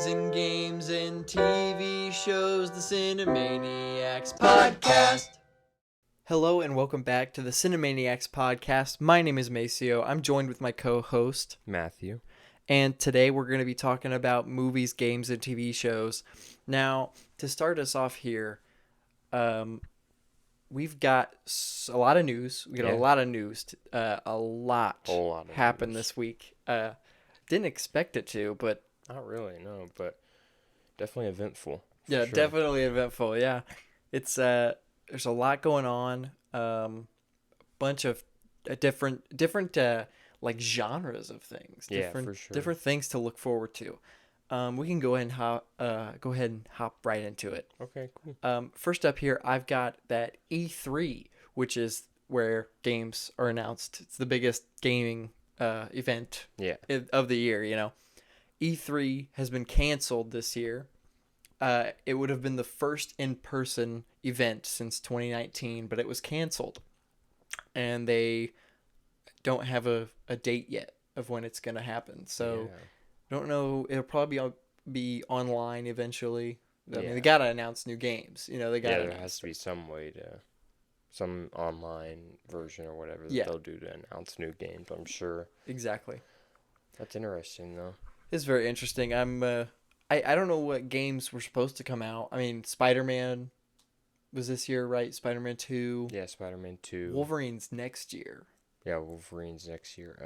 movies and games and TV shows, the Cinemaniacs podcast. Hello and welcome back to the Cinemaniacs podcast. My name is Maceo. I'm joined with my co-host, Matthew. And today we're going to be talking about movies, games, and TV shows. Now, to start us off here, we've got a lot of news. We got a lot of news. A lot happened this week. Didn't expect it to, but... Not really, no, but definitely eventful. Yeah, sure. Definitely eventful, yeah. It's, there's a lot going on. Bunch of different like genres of things. For sure. Different things to look forward to. We can go ahead and hop right into it. Okay, cool. First up here, I've got that E3, which is where games are announced. It's the biggest gaming event of the year, you know. E3 has been canceled this year. It would have been the first in-person event since 2019, but it was canceled. And they don't have a date yet of when it's going to happen. So, don't know. It'll probably be online eventually. I mean, they got to announce new games. You know, there has to be some way to... some online version or whatever that they'll do to announce new games, I'm sure. Exactly. That's interesting, though. It's very interesting. I don't know what games were supposed to come out. I mean, Spider-Man was this year, right? Spider-Man 2. Yeah, Spider-Man 2. Wolverine's next year. Yeah, Wolverine's next year.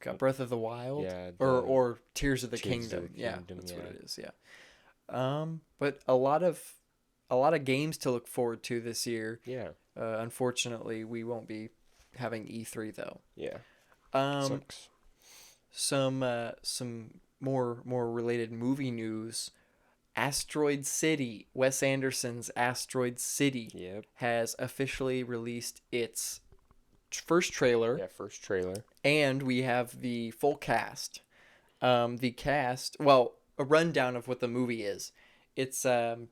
Got Breath of the Wild? Yeah. Or Tears of the Kingdom. Yeah, that's what it is, yeah. But a lot of games to look forward to this year. Yeah. Unfortunately, we won't be having E3 though. Yeah. Sucks. Some more related movie news. Asteroid City, Wes Anderson's Asteroid City, has officially released its first trailer. Yeah, first trailer. And we have the full cast. The cast, well, a rundown of what the movie is. It's a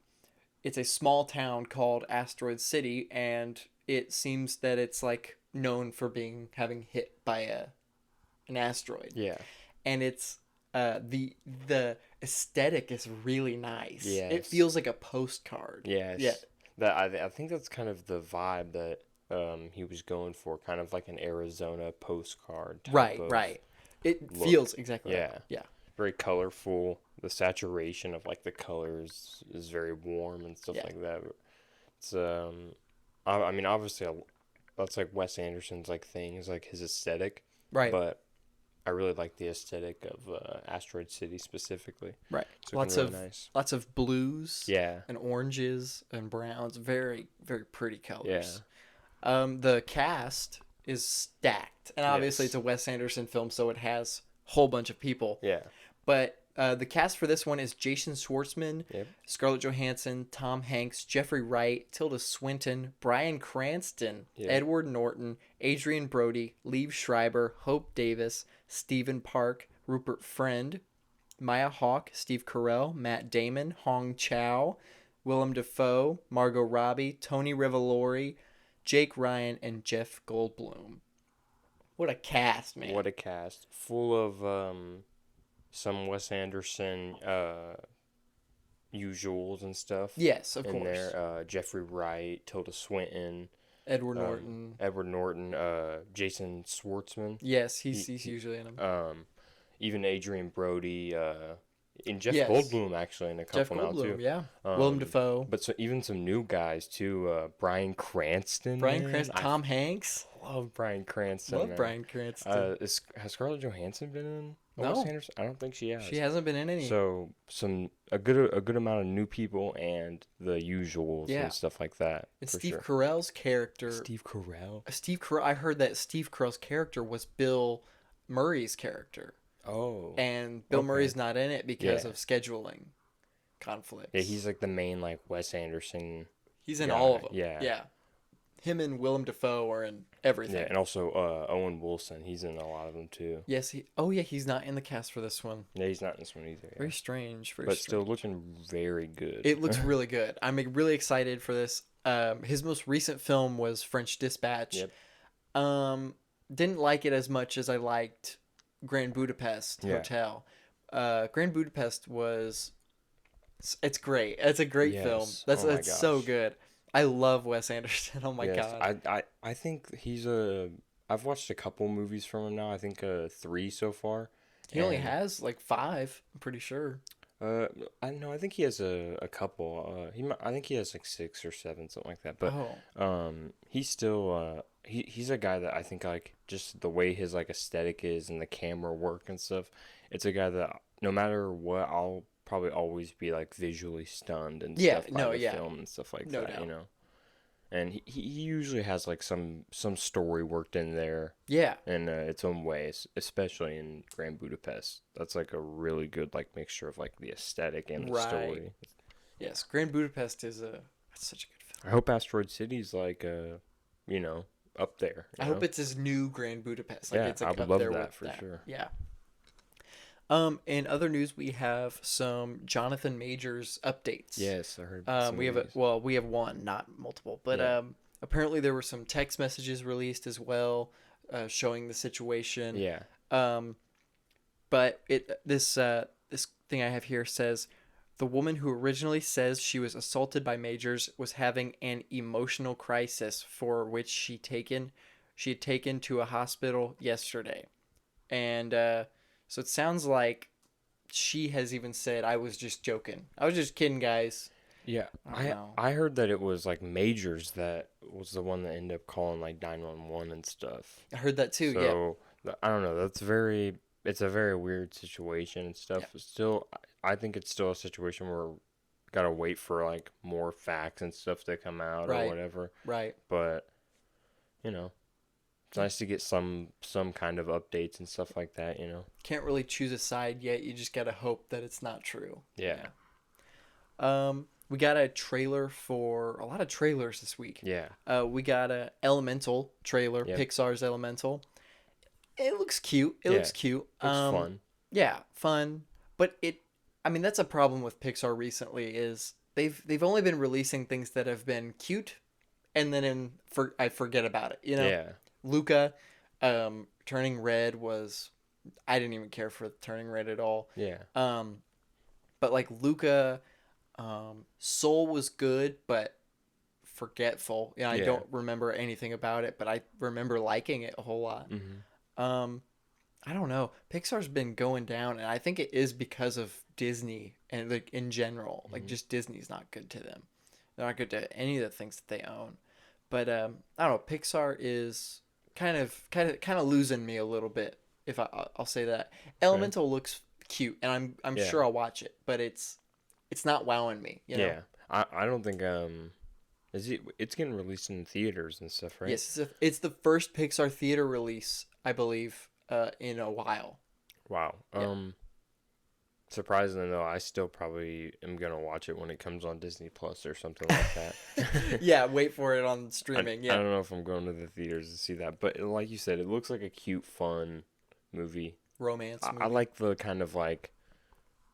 small town called Asteroid City, and it seems that it's like known for having hit by an asteroid. Yeah. And it's the aesthetic is really nice. Yeah. It feels like a postcard. Yes. Yeah. I think that's kind of the vibe that he was going for, kind of like an Arizona postcard type Right. It look. Feels exactly like that. Yeah. Very colorful. The saturation of like the colors is very warm and stuff like that. It's I mean, obviously that's like Wes Anderson's like thing, is like his aesthetic. Right. But I really like the aesthetic of Asteroid City specifically. Right. It's nice. Lots of blues. Yeah. And oranges and browns. Very, very pretty colors. Yeah. The cast is stacked. And obviously it's a Wes Anderson film, so it has a whole bunch of people. Yeah. But the cast for this one is Jason Schwartzman, Scarlett Johansson, Tom Hanks, Jeffrey Wright, Tilda Swinton, Bryan Cranston, Edward Norton, Adrian Brody, Liev Schreiber, Hope Davis, Stephen Park, Rupert Friend, Maya Hawke, Steve Carell, Matt Damon, Hong Chow, Willem Dafoe, Margot Robbie, Tony Revolori, Jake Ryan, and Jeff Goldblum. What a cast, man. What a cast. Full of some Wes Anderson usuals and stuff. Yes, of course. In there, Jeffrey Wright, Tilda Swinton, Edward Norton, Jason Schwartzman. Yes, he's usually in them. Even Adrian Brody, and Jeff Goldblum actually in a couple now too. Yeah. Willem Dafoe. But even some new guys too. Bryan Cranston. Tom Hanks. Love Bryan Cranston. Bryan Cranston. Has Scarlett Johansson been in? No, I don't think she has. She hasn't been in any. So a good amount of new people and the usuals and stuff like that. And Steve Carell's character. Steve Carell. I heard that Steve Carell's character was Bill Murray's character. Oh. And Bill Murray's not in it because of scheduling conflicts. Yeah, he's like the main like Wes Anderson. He's in all of them. Yeah. Him and Willem Dafoe are in everything. Yeah, and also Owen Wilson. He's in a lot of them too. Yes, he's not in the cast for this one. Yeah, he's not in this one either. Yeah. Very strange. But still looking very good. It looks really good. I'm really excited for this. His most recent film was French Dispatch. Yep. Didn't like it as much as I liked Grand Budapest Hotel. Grand Budapest it's great. It's a great film. It's so good. I love Wes Anderson. Oh my god. I think I've watched a couple movies from him now. I think 3 so far. He only has like 5, I'm pretty sure. I think he has a couple. I think he has like 6 or 7, something like that. But he's still he's a guy that I think like just the way his like aesthetic is and the camera work and stuff. It's a guy that no matter what, I'll probably always be like visually stunned and stuff by the film and stuff like that. Doubt. You know. And he usually has like some story worked in there. Yeah. In its own ways, especially in Grand Budapest. That's like a really good like mixture of like the aesthetic and the story. Yes, Grand Budapest is that's such a good film. I hope Asteroid City's like you know, up there. I hope it's his new Grand Budapest. Like, it's like I would love that for sure. Yeah. In other news, we have some Jonathan Majors updates. Yes, I heard. We have one, not multiple, but apparently there were some text messages released as well, showing the situation. Yeah. But this thing I have here says the woman who originally says she was assaulted by Majors was having an emotional crisis for which she had taken to a hospital yesterday, and. So it sounds like she has even said, I was just joking. I was just kidding, guys. Yeah. I heard that it was like Majors that was the one that ended up calling like 911 and stuff. I heard that too, so, I don't know. It's a very weird situation and stuff. Yeah. Still, I think it's still a situation where we got to wait for like more facts and stuff to come out or whatever. Right. But, you know. It's nice to get some kind of updates and stuff like that, you know. Can't really choose a side yet. You just gotta hope that it's not true. Yeah. We got a trailer for a lot of trailers this week. Yeah. We got a Elemental trailer, Pixar's Elemental. It looks cute. It looks cute. Looks fun. Yeah, fun. But that's a problem with Pixar recently is they've only been releasing things that have been cute, and then I forget about it. You know. Yeah. Luca, Turning Red I didn't even care for Turning Red at all. Yeah. But like Luca, Soul was good, but forgetful. I don't remember anything about it, but I remember liking it a whole lot. Mm-hmm. I don't know. Pixar's been going down, and I think it is because of Disney and like in general. Like just Disney's not good to them. They're not good to any of the things that they own. But I don't know. Pixar is kind of losing me a little bit. If I'll say that. Elemental looks cute, and I'm sure I'll watch it, but it's not wowing me. You know? Yeah, I don't think it's getting released in theaters and stuff, right? Yes, it's the first Pixar theater release, I believe, in a while. Wow. Yeah. Surprisingly though, I still probably am gonna watch it when it comes on Disney Plus or something like that. Yeah, wait for it on streaming. I don't know if I'm going to the theaters to see that, but like you said, it looks like a cute, fun movie. Romance movie. I like the kind of like,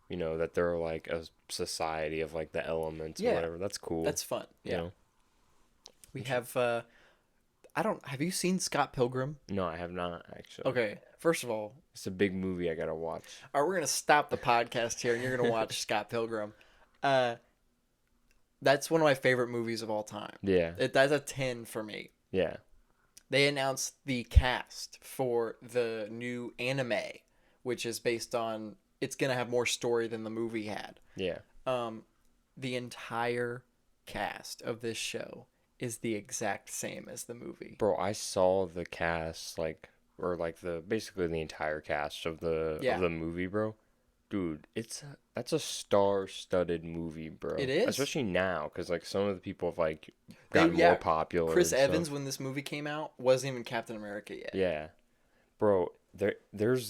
you know, that they're like a society of like the elements or whatever. That's cool. That's fun. Yeah. You know? We have. Have you seen Scott Pilgrim? No, I have not actually. Okay, first of all, it's a big movie I gotta watch. All right, we're gonna stop the podcast here, and you're gonna watch Scott Pilgrim. That's one of my favorite movies of all time. Yeah, that's a 10 for me. Yeah, they announced the cast for the new anime, which is based on. It's gonna have more story than the movie had. Yeah. The entire cast of this show is the exact same as the movie. Bro, I saw the cast basically the entire cast of the movie, bro. Dude, that's a star-studded movie, bro. It is, especially now because like some of the people have like gotten more popular. Chris Evans, when this movie came out, wasn't even Captain America yet. Yeah, bro. It's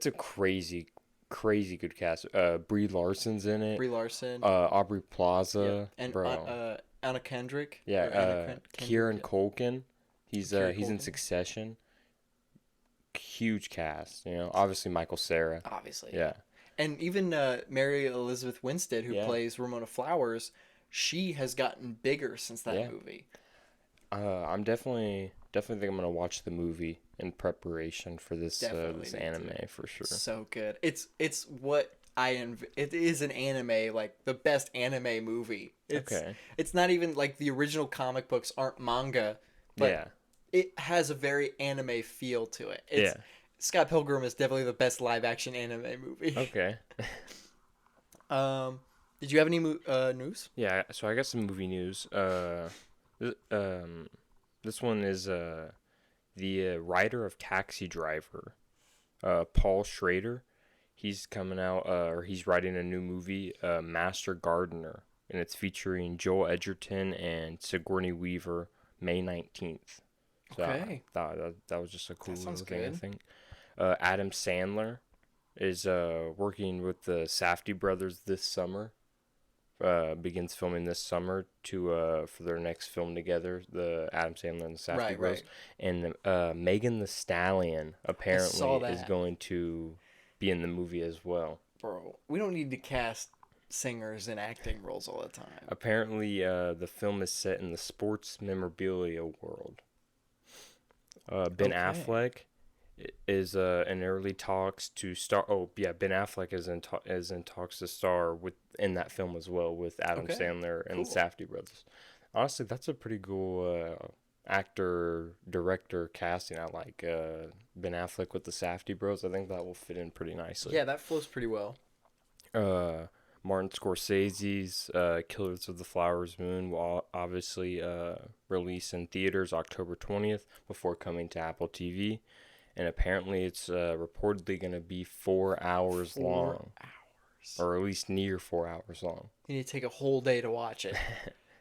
a crazy good cast. Brie Larson's in it. Brie Larson. Aubrey Plaza. And bro. Anna Kendrick. Yeah. Kieran Culkin. He's in Succession. Huge cast. You know, obviously Michael Cera. Obviously. Yeah. And even Mary Elizabeth Winstead, who plays Ramona Flowers, she has gotten bigger since that movie. I'm definitely definitely think I'm gonna watch the movie in preparation for this anime for sure. So good. It's what it is an anime, like the best anime movie. It's not even like the original comic books aren't manga, but it has a very anime feel to it. Scott Pilgrim is definitely the best live action anime movie. Okay. Did you have any news? Yeah, so I got some movie news. This one is the writer of Taxi Driver, Paul Schrader. He's coming out, or he's writing a new movie, Master Gardener, and it's featuring Joel Edgerton and Sigourney Weaver, May 19th. So I thought that was just a cool little thing, I think. Adam Sandler is working with the Safdie brothers this summer. Begins filming this summer for their next film together, the Adam Sandler and the Safdie Bros. And Megan Thee Stallion apparently is going to be in the movie as well. Bro, we don't need to cast singers in acting roles all the time. Apparently, the film is set in the sports memorabilia world. Ben Affleck is in early talks to star. Oh yeah, Ben Affleck is in talks to star in that film as well with Adam Sandler and the Safdie brothers. Honestly, that's a pretty cool actor director casting. I like Ben Affleck with the Safdie bros. I think that will fit in pretty nicely. Yeah, that flows pretty well. Martin Scorsese's Killers of the Flower Moon will obviously release in theaters October 20th before coming to Apple TV. And apparently it's reportedly going to be 4 hours long. 4 hours. Or at least near 4 hours long. You need to take a whole day to watch it.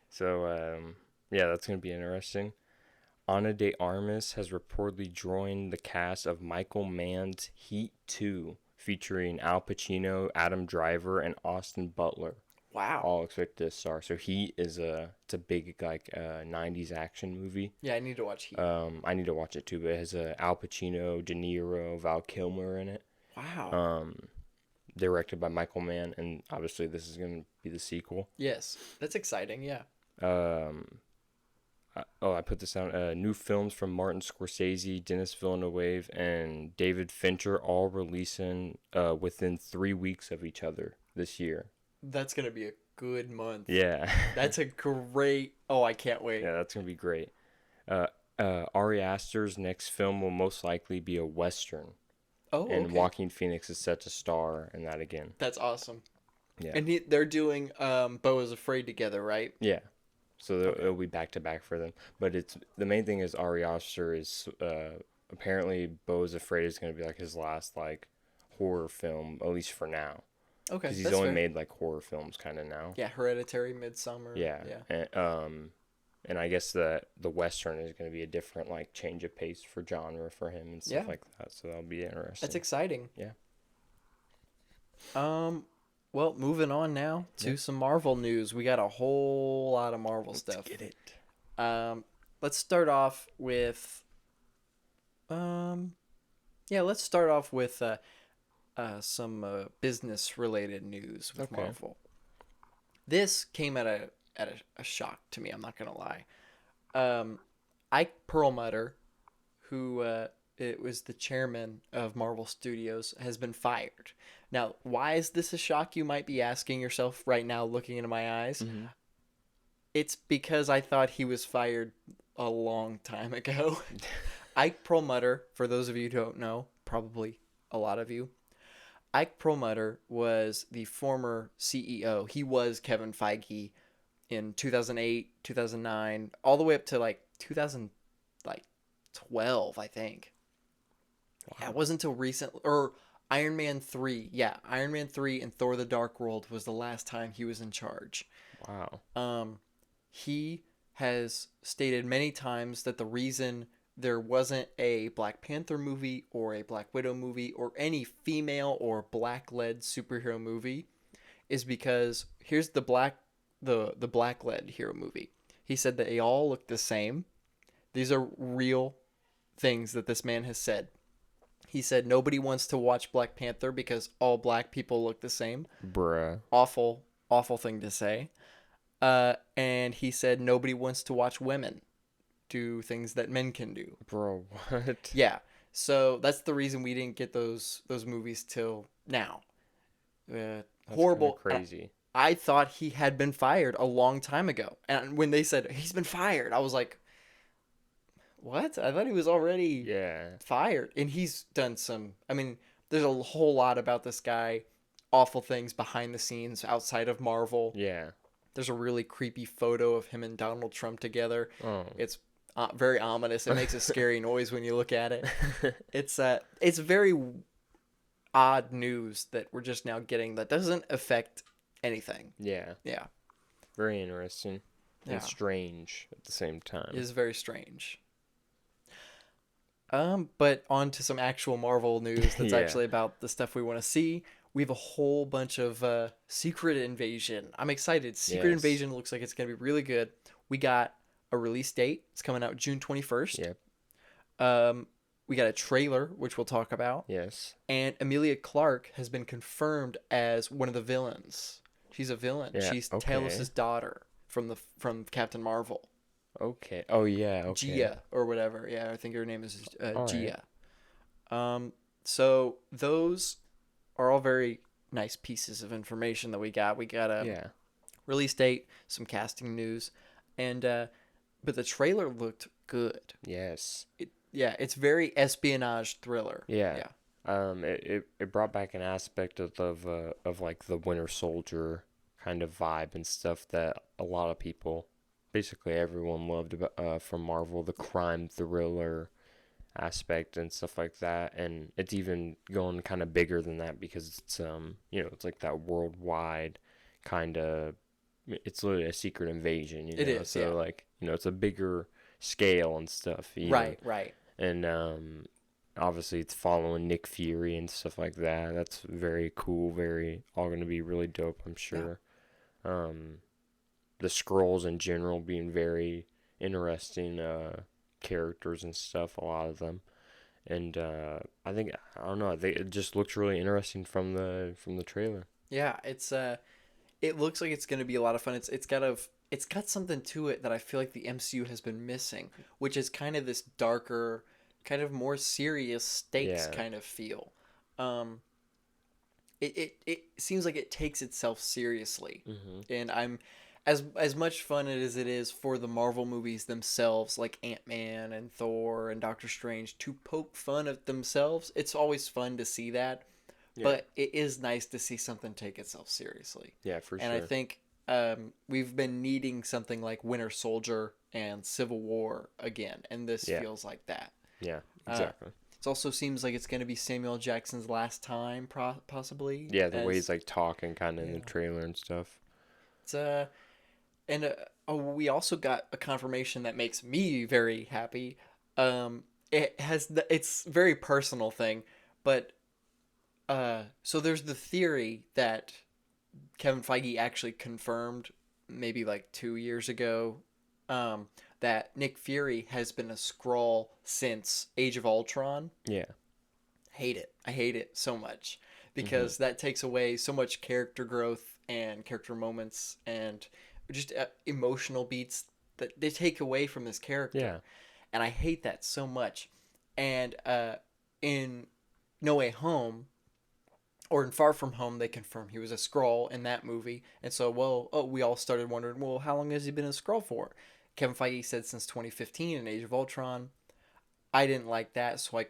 So, yeah, that's going to be interesting. Ana de Armas has reportedly joined the cast of Michael Mann's Heat 2, featuring Al Pacino, Adam Driver, and Austin Butler. Wow. All expected to star. So Heat is it's a big 90s action movie. Yeah, I need to watch Heat. I need to watch it too, but it has Al Pacino, De Niro, Val Kilmer in it. Wow. Directed by Michael Mann, and obviously this is going to be the sequel. Yes, that's exciting. Yeah. I put this down. New films from Martin Scorsese, Denis Villeneuve, and David Fincher all releasing within 3 weeks of each other this year. That's going to be a good month. Yeah. That's a great... Oh, I can't wait. Yeah, that's going to be great. Ari Aster's next film will most likely be a Western. Oh, and Joaquin Phoenix is set to star in that again. That's awesome. Yeah. And they're doing Beau is Afraid together, right? Yeah. So it'll be back-to-back for them. But the main thing is Ari Aster is... apparently, Beau is Afraid is going to be his last horror film, at least for now. Okay, because he's only made horror films kind of now. Yeah, Hereditary, Midsommar. Yeah. And I guess the Western is going to be a different change of pace for genre for him and stuff like that. So that'll be interesting. That's exciting. Yeah. Well, moving on now to some Marvel news. We got a whole lot of Marvel stuff. Let's get it. Let's start off with. Let's start off with some business-related news with Marvel. This came at a shock to me. I'm not gonna lie. Ike Perlmutter, who it was the chairman of Marvel Studios, has been fired. Now, why is this a shock? You might be asking yourself right now, looking into my eyes. Mm-hmm. It's because I thought he was fired a long time ago. Ike Perlmutter, for those of you who don't know, probably a lot of you, Ike Perlmutter was the former CEO. He was Kevin Feige in 2008, 2009, all the way up to 2012, I think. Wow. Yeah, it wasn't until recent, or Iron Man 3. Yeah, Iron Man 3 and Thor the Dark World was the last time he was in charge. Wow. He has stated many times that the reason there wasn't a Black Panther movie or a Black Widow movie or any female or black-led superhero movie is because here's the black-led hero movie. He said that they all look the same. These are real things that this man has said. He said nobody wants to watch Black Panther because all black people look the same. Bruh. Awful thing to say. And he said nobody wants to watch women do things that men can do. Bro, what? Yeah. So that's the reason we didn't get those movies till now. That's Horrible. crazy. I thought he had been fired a long time ago. And when they said he's been fired, I was like, what? I thought he was already fired. And he's done some, I mean, there's a whole lot about this guy, awful things behind the scenes outside of Marvel. Yeah. There's a really creepy photo of him and Donald Trump together. Oh. It's very ominous. It makes a scary noise when you look at it. It's very odd news that we're just now getting that doesn't affect anything. Yeah. Yeah. Very interesting. And strange at the same time. It is very strange. But on to some actual Marvel news that's actually about the stuff we want to see. We have a whole bunch of Secret Invasion. I'm excited. Secret Invasion looks like it's going to be really good. We got a release date. It's coming out June 21st. Yep. We got a trailer, which we'll talk about. Yes. And Emilia Clarke has been confirmed as one of the villains. She's a villain. Yeah, she's Talos' daughter from Captain Marvel. Okay. Oh, yeah. Okay. Gia or whatever. Yeah, I think her name is Gia. Right. So those are all very nice pieces of information that we got. We got a release date, some casting news, and but the trailer looked good. Yes. It's very espionage thriller. Yeah. It brought back an aspect of like the Winter Soldier kind of vibe and stuff that a lot of people, basically everyone, loved from Marvel, the crime thriller aspect and stuff like that. And it's even going kind of bigger than that because it's it's like that worldwide kind of, it's literally a secret invasion, It is, so like, it's a bigger scale and stuff. Right. And obviously it's following Nick Fury and stuff like that. That's very cool, all going to be really dope, I'm sure. The Skrulls in general being very interesting characters and stuff, a lot of them. And I think it just looks really interesting from the trailer. Yeah, it looks like it's going to be a lot of fun. It's got something to it that I feel like the MCU has been missing, which is kind of this darker, kind of more serious stakes kind of feel. It seems like it takes itself seriously, and I'm as much fun as it is for the Marvel movies themselves, like Ant-Man and Thor and Doctor Strange, to poke fun at themselves. It's always fun to see that, but it is nice to see something take itself seriously. Yeah, for sure. And I think we've been needing something like Winter Soldier and Civil War again, and this feels like that. Yeah, exactly. It also seems like it's going to be Samuel Jackson's last time, possibly. Yeah, the way he's like talking kind of in the trailer and stuff. It's we also got a confirmation that makes me very happy. It's very personal thing, but so there's the theory that Kevin Feige actually confirmed maybe like 2 years ago that Nick Fury has been a Skrull since Age of Ultron. Yeah. I hate it so much because that takes away so much character growth and character moments and just emotional beats that they take away from this character. Yeah. And I hate that so much. And in No Way Home, or in Far From Home, they confirmed he was a Skrull in that movie. And so, we all started wondering, well, how long has he been a Skrull for? Kevin Feige said since 2015 in Age of Ultron. I didn't like that, so I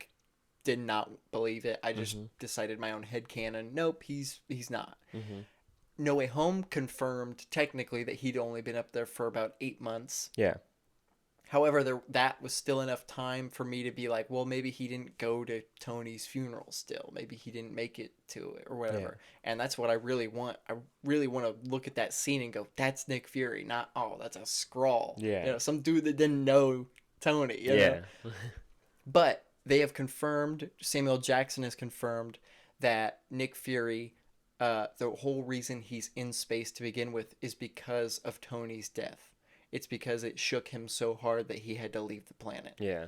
did not believe it. I just decided my own headcanon. Nope, he's not. No Way Home confirmed technically that he'd only been up there for about 8 months. Yeah. However, that was still enough time for me to be like, well, maybe he didn't go to Tony's funeral still. Maybe he didn't make it to it or whatever. Yeah. And that's what I really want. I really want to look at that scene and go, that's Nick Fury, not, oh, that's a Skrull. Yeah. Some dude that didn't know Tony. You know? But they have confirmed, Samuel Jackson has confirmed that Nick Fury, the whole reason he's in space to begin with is because of Tony's death. It's because it shook him so hard that he had to leave the planet. Yeah.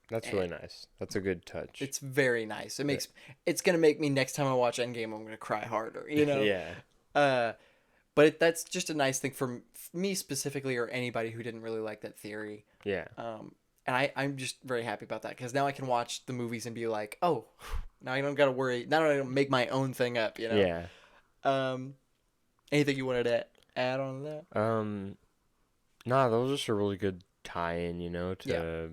That's really nice. That's a good touch. It's very nice. It's going to make me, next time I watch Endgame, I'm going to cry harder, Yeah. that's just a nice thing for me specifically, or anybody who didn't really like that theory. Yeah. And I'm just very happy about that because now I can watch the movies and be like, oh, now I don't got to worry. Now I don't make my own thing up, you know? Yeah. Anything you wanted to add on to that? Nah, that was just a really good tie-in, to,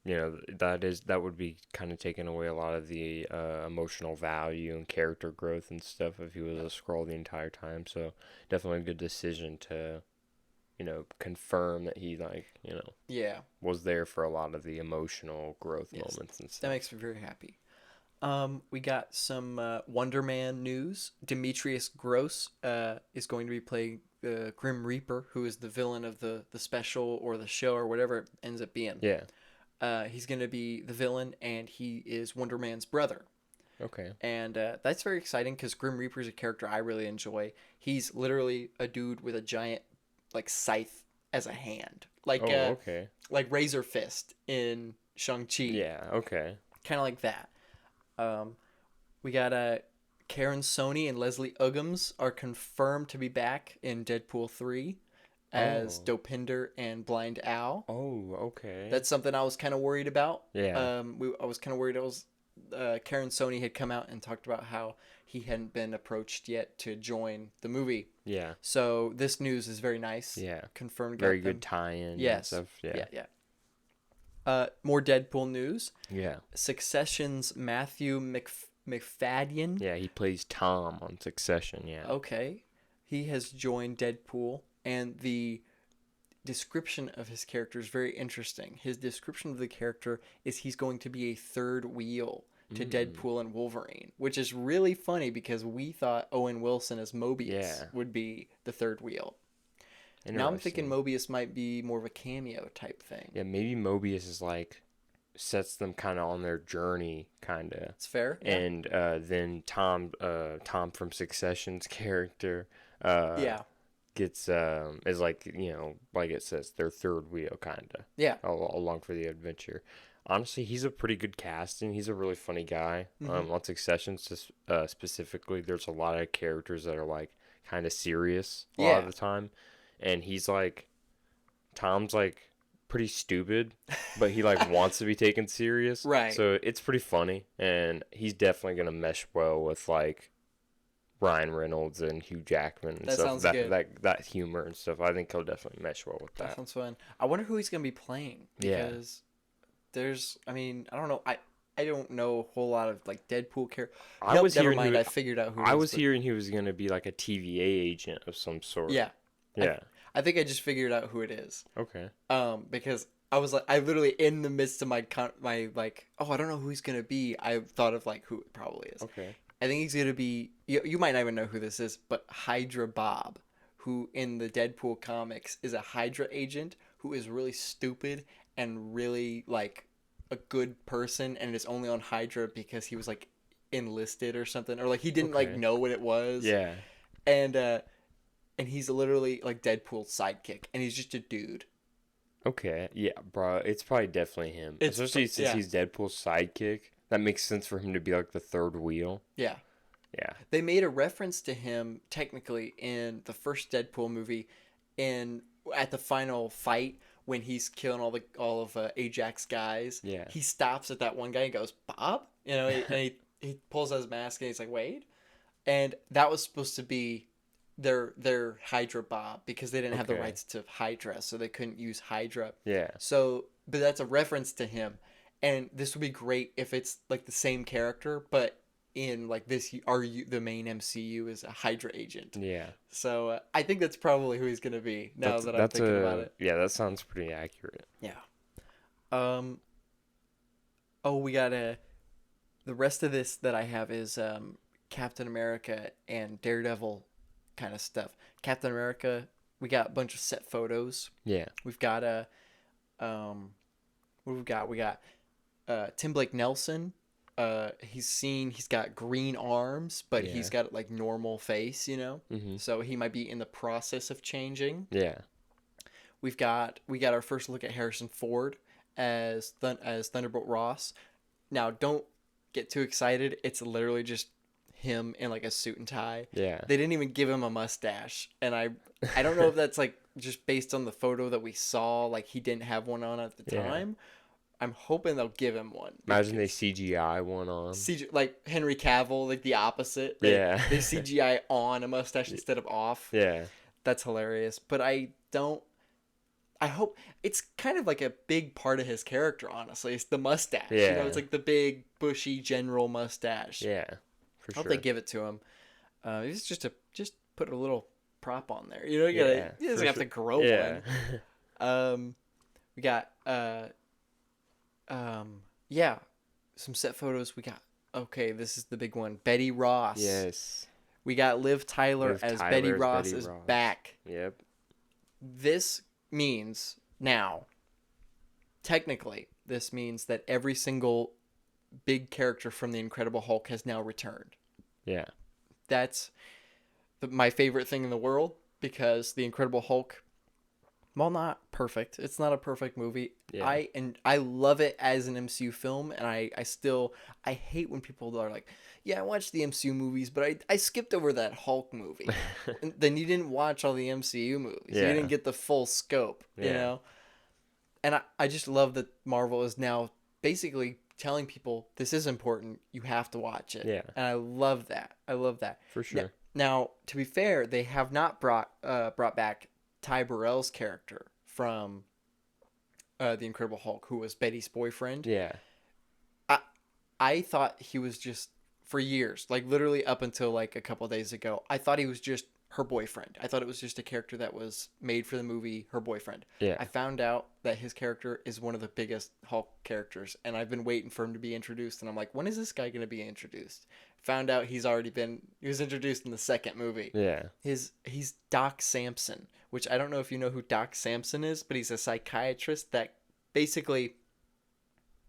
that would be kind of taking away a lot of the emotional value and character growth and stuff if he was a Skrull the entire time. So definitely a good decision to, confirm that he was there for a lot of the emotional growth moments and stuff. That makes me very happy. We got some Wonder Man news. Demetrius Gross is going to be playing Grim Reaper, who is the villain of the special or the show or whatever it ends up being. Yeah. He's going to be the villain, and he is Wonder Man's brother. Okay. And that's very exciting because Grim Reaper is a character I really enjoy. He's literally a dude with a giant scythe as a hand, okay, like Razor Fist in Shang-Chi. Yeah. Okay. Kind of like that. We got Karen Sony and Leslie Uggams are confirmed to be back in Deadpool 3 as Dopinder and Blind Owl. Oh, okay. That's something I was kind of worried about. Yeah. I was kind of worried. Karen Sony had come out and talked about how he hadn't been approached yet to join the movie. Yeah. So this news is very nice. Yeah. Confirmed. Very good tie-in. Yes. And stuff. Yeah. Yeah. More Deadpool news. Yeah. Succession's Matthew McFadden. Yeah, he plays Tom on Succession. Yeah. Okay. He has joined Deadpool, and the description of his character is very interesting. His description of the character is he's going to be a third wheel to Deadpool and Wolverine, which is really funny because we thought Owen Wilson as Mobius would be the third wheel. Now I'm thinking Mobius might be more of a cameo type thing. Yeah, maybe Mobius is sets them kind of on their journey, kind of. It's fair. And then Tom from Succession's character, gets is like it says their third wheel, kind of. Yeah. Along for the adventure. Honestly, he's a pretty good casting. He's a really funny guy. On Succession, specifically, there's a lot of characters that are kind of serious a lot of the time, and he's Tom's pretty stupid, but he wants to be taken serious. Right. So it's pretty funny, and he's definitely gonna mesh well with Ryan Reynolds and Hugh Jackman and that stuff. Sounds good. That humor and stuff. I think he'll definitely mesh well with that. That sounds fun. I wonder who he's gonna be playing because I don't know. I don't know a whole lot of Deadpool characters. I figured out who. I was hearing he was gonna be a TVA agent of some sort. Yeah. Yeah. I think I just figured out who it is. Okay. Because I was I literally in the midst of my I don't know who he's gonna be. I thought of who it probably is. Okay. I think he's gonna be. You might not even know who this is, but Hydra Bob, who in the Deadpool comics is a Hydra agent who is really stupid and really a good person, and is only on Hydra because he was enlisted or something, or he didn't know what it was. Yeah. And he's literally Deadpool's sidekick, and he's just a dude. Okay, yeah, bro, it's probably definitely him. Especially since he's Deadpool's sidekick. That makes sense for him to be the third wheel. Yeah. Yeah. They made a reference to him technically in the first Deadpool movie, at the final fight when he's killing all of Ajax's guys. Yeah. He stops at that one guy and goes, "Bob," and he pulls out his mask and he's like, "Wade," and that was supposed to be their Hydra Bob because they didn't have the rights to Hydra, so they couldn't use Hydra. Yeah. So, but that's a reference to him, and this would be great if it's the same character, but in the main MCU is a Hydra agent. Yeah. So I think that's probably who he's gonna be now that I'm thinking about it. Yeah, that sounds pretty accurate. Yeah. We got the rest of this that I have is Captain America and Daredevil kind of stuff. Captain America, we got a bunch of set photos. Yeah. We've got what we've got? We got Tim Blake Nelson. He's got green arms, but he's got normal face, Mm-hmm. So he might be in the process of changing. Yeah. We got our first look at Harrison Ford as Thunderbolt Ross. Now, don't get too excited. It's literally just him in like a suit and tie. Yeah. They didn't even give him a mustache, and I don't know if that's like just based on the photo that we saw, like he didn't have one on at the time. I'm hoping they'll give him one. Imagine they CGI one on. Like Henry Cavill, like the opposite. They CGI on a mustache instead of off. Yeah. That's hilarious. But I hope it's kind of like a big part of his character, honestly. It's the mustache. Yeah. You know, it's like the big, bushy general mustache. Yeah. For sure. I hope they give it to him. It's just put a little prop on there. You know, he doesn't have to grow one. We got some set photos. We got this is the big one. Betty Ross. Yes. We got Liv Tyler as Betty Ross is back. Yep. This means now, technically, this means that every single big character from the Incredible Hulk has now returned. Yeah. That's my favorite thing in the world, because the Incredible Hulk, while not perfect, it's not a perfect movie. Yeah. I love it as an MCU film, and I hate when people are like, yeah, I watched the MCU movies, but I skipped over that Hulk movie. And then you didn't watch all the MCU movies. Yeah. You didn't get the full scope, you know? And I just love that Marvel is now basically telling people this is important. You have to watch it. Yeah. And I love that. For sure. Now, to be fair, they have not brought back Ty Burrell's character from The Incredible Hulk, who was Betty's boyfriend. Yeah. I thought he was just, for years, like literally up until like a couple of days ago, I thought he was just her boyfriend. I thought it was just a character that was made for the movie, her boyfriend. Yeah. I found out that his character is one of the biggest Hulk characters, and I've been waiting for him to be introduced, and I'm like, when is this guy going to be introduced? Found out he was introduced in the second movie. Yeah. He's Doc Samson, which I don't know if you know who Doc Samson is, but he's a psychiatrist that basically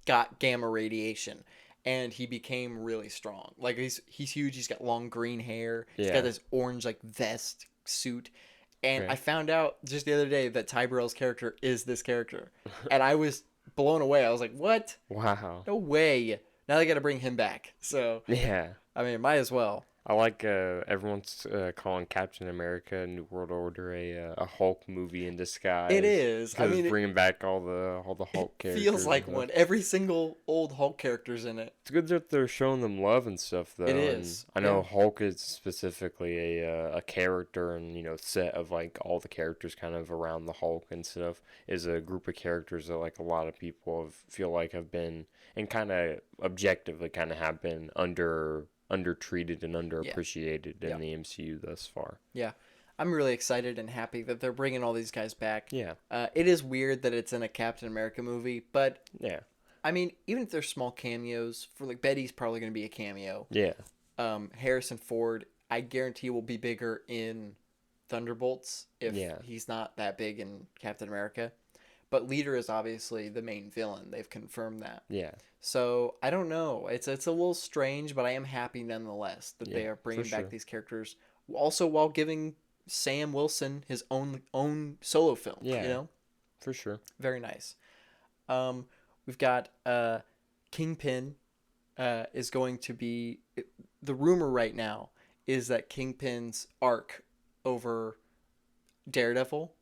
got gamma radiation, and he became really strong. Like he's huge. He's got long green hair. He's got this orange like vest suit. And I found out just the other day that Ty Burrell's character is this character, and I was blown away. I was like, "What? Wow! No way!" Now they got to bring him back. So yeah, I mean, might as well. I like everyone's calling Captain America: New World Order a Hulk movie in disguise. It is. I mean, bringing back all the Hulk characters. Feels like one. Every single old Hulk character's in it. It's good that they're showing them love and stuff, though. It is. And I know Hulk is specifically a character, and set of like all the characters kind of around the Hulk and stuff is a group of characters that like a lot of people feel like have been, and kind of objectively kind of have been undertreated and underappreciated in the MCU thus far. Yeah. I'm really excited and happy that they're bringing all these guys back. Yeah. It is weird that it's in a Captain America movie, but yeah. I mean, even if there's small cameos, for like Betty's probably going to be a cameo. Yeah. Harrison Ford, I guarantee will be bigger in Thunderbolts if he's not that big in Captain America. But Leader is obviously the main villain. They've confirmed that. Yeah. So I don't know. It's a little strange, but I am happy nonetheless that they are bringing back these characters. Also, while giving Sam Wilson his own solo film. Yeah. You know? For sure. Very nice. We've got Kingpin is going to be... The rumor right now is that Kingpin's arc over Daredevil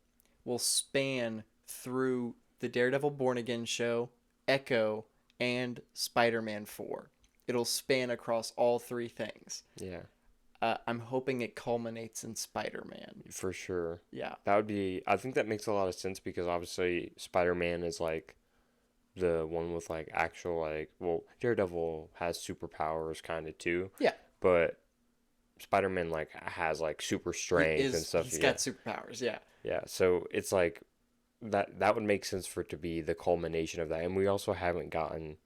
will span through the Daredevil Born Again show, Echo, and Spider-Man 4. It'll span across all three things. Yeah. I'm hoping it culminates in Spider-Man. For sure. Yeah. That would be... I think that makes a lot of sense because obviously Spider-Man is like the one with like actual like... Well, Daredevil has superpowers kind of too. Yeah. But Spider-Man like has like super strength and stuff. He's got superpowers, yeah. Yeah, so it's like... That would make sense for it to be the culmination of that. And we also haven't gotten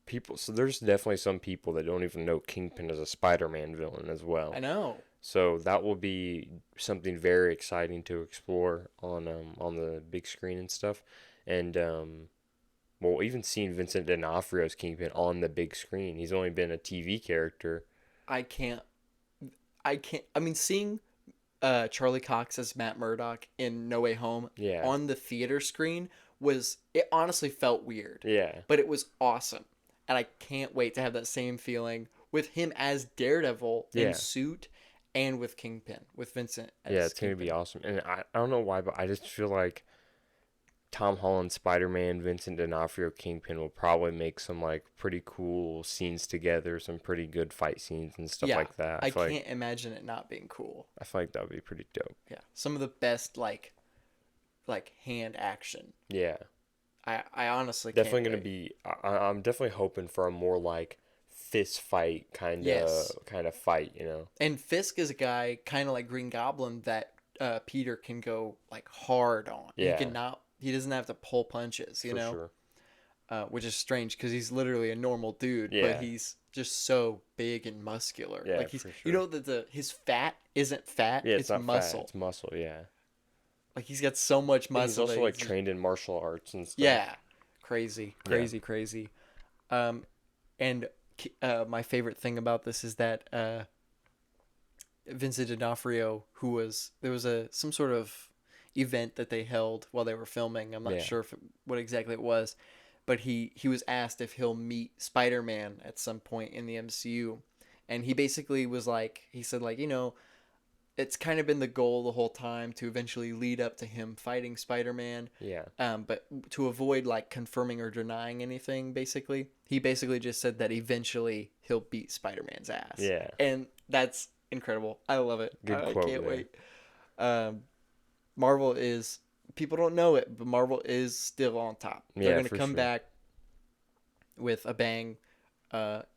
people. So there's definitely some people that don't even know Kingpin as a Spider-Man villain as well. I know. So that will be something very exciting to explore on the big screen and stuff. And even seeing Vincent D'Onofrio's Kingpin on the big screen. He's only been a TV character. I mean, seeing Charlie Cox as Matt Murdock in No Way Home on the theater screen it honestly felt weird. Yeah. But it was awesome. And I can't wait to have that same feeling with him as Daredevil in suit and with Kingpin, with Vincent as it's going to be awesome. And I don't know why, but I just feel like Tom Holland, Spider-Man, Vincent D'Onofrio, Kingpin will probably make some like pretty cool scenes together, some pretty good fight scenes and stuff like that. I can't imagine it not being cool. I feel like that would be pretty dope. Yeah, some of the best like hand action. Yeah, I honestly definitely going to be. I'm definitely hoping for a more like fist fight kind of fight, you know. And Fisk is a guy kind of like Green Goblin that Peter can go like hard on. Yeah. He doesn't have to pull punches, you know? Sure. Which is strange because he's literally a normal dude, but he's just so big and muscular. Yeah, like he's, for sure. You know that his fat isn't fat. Yeah, it's not muscle. Fat, it's muscle. Yeah. Like he's got so much muscle. He's also like trained in martial arts and stuff. Yeah, crazy. And my favorite thing about this is that Vincent D'Onofrio, there was some sort of event that they held while they were filming. I'm not sure what exactly it was, but he was asked if he'll meet Spider-Man at some point in the MCU, and he basically was like, he said like, you know, it's kind of been the goal the whole time to eventually lead up to him fighting Spider-Man. Yeah. But to avoid like confirming or denying anything, he basically just said that eventually he'll beat Spider-Man's ass. Yeah. And that's incredible. I love it. Good quote. I can't wait. Marvel is, people don't know it, but Marvel is still on top. They're going to come back with a bang.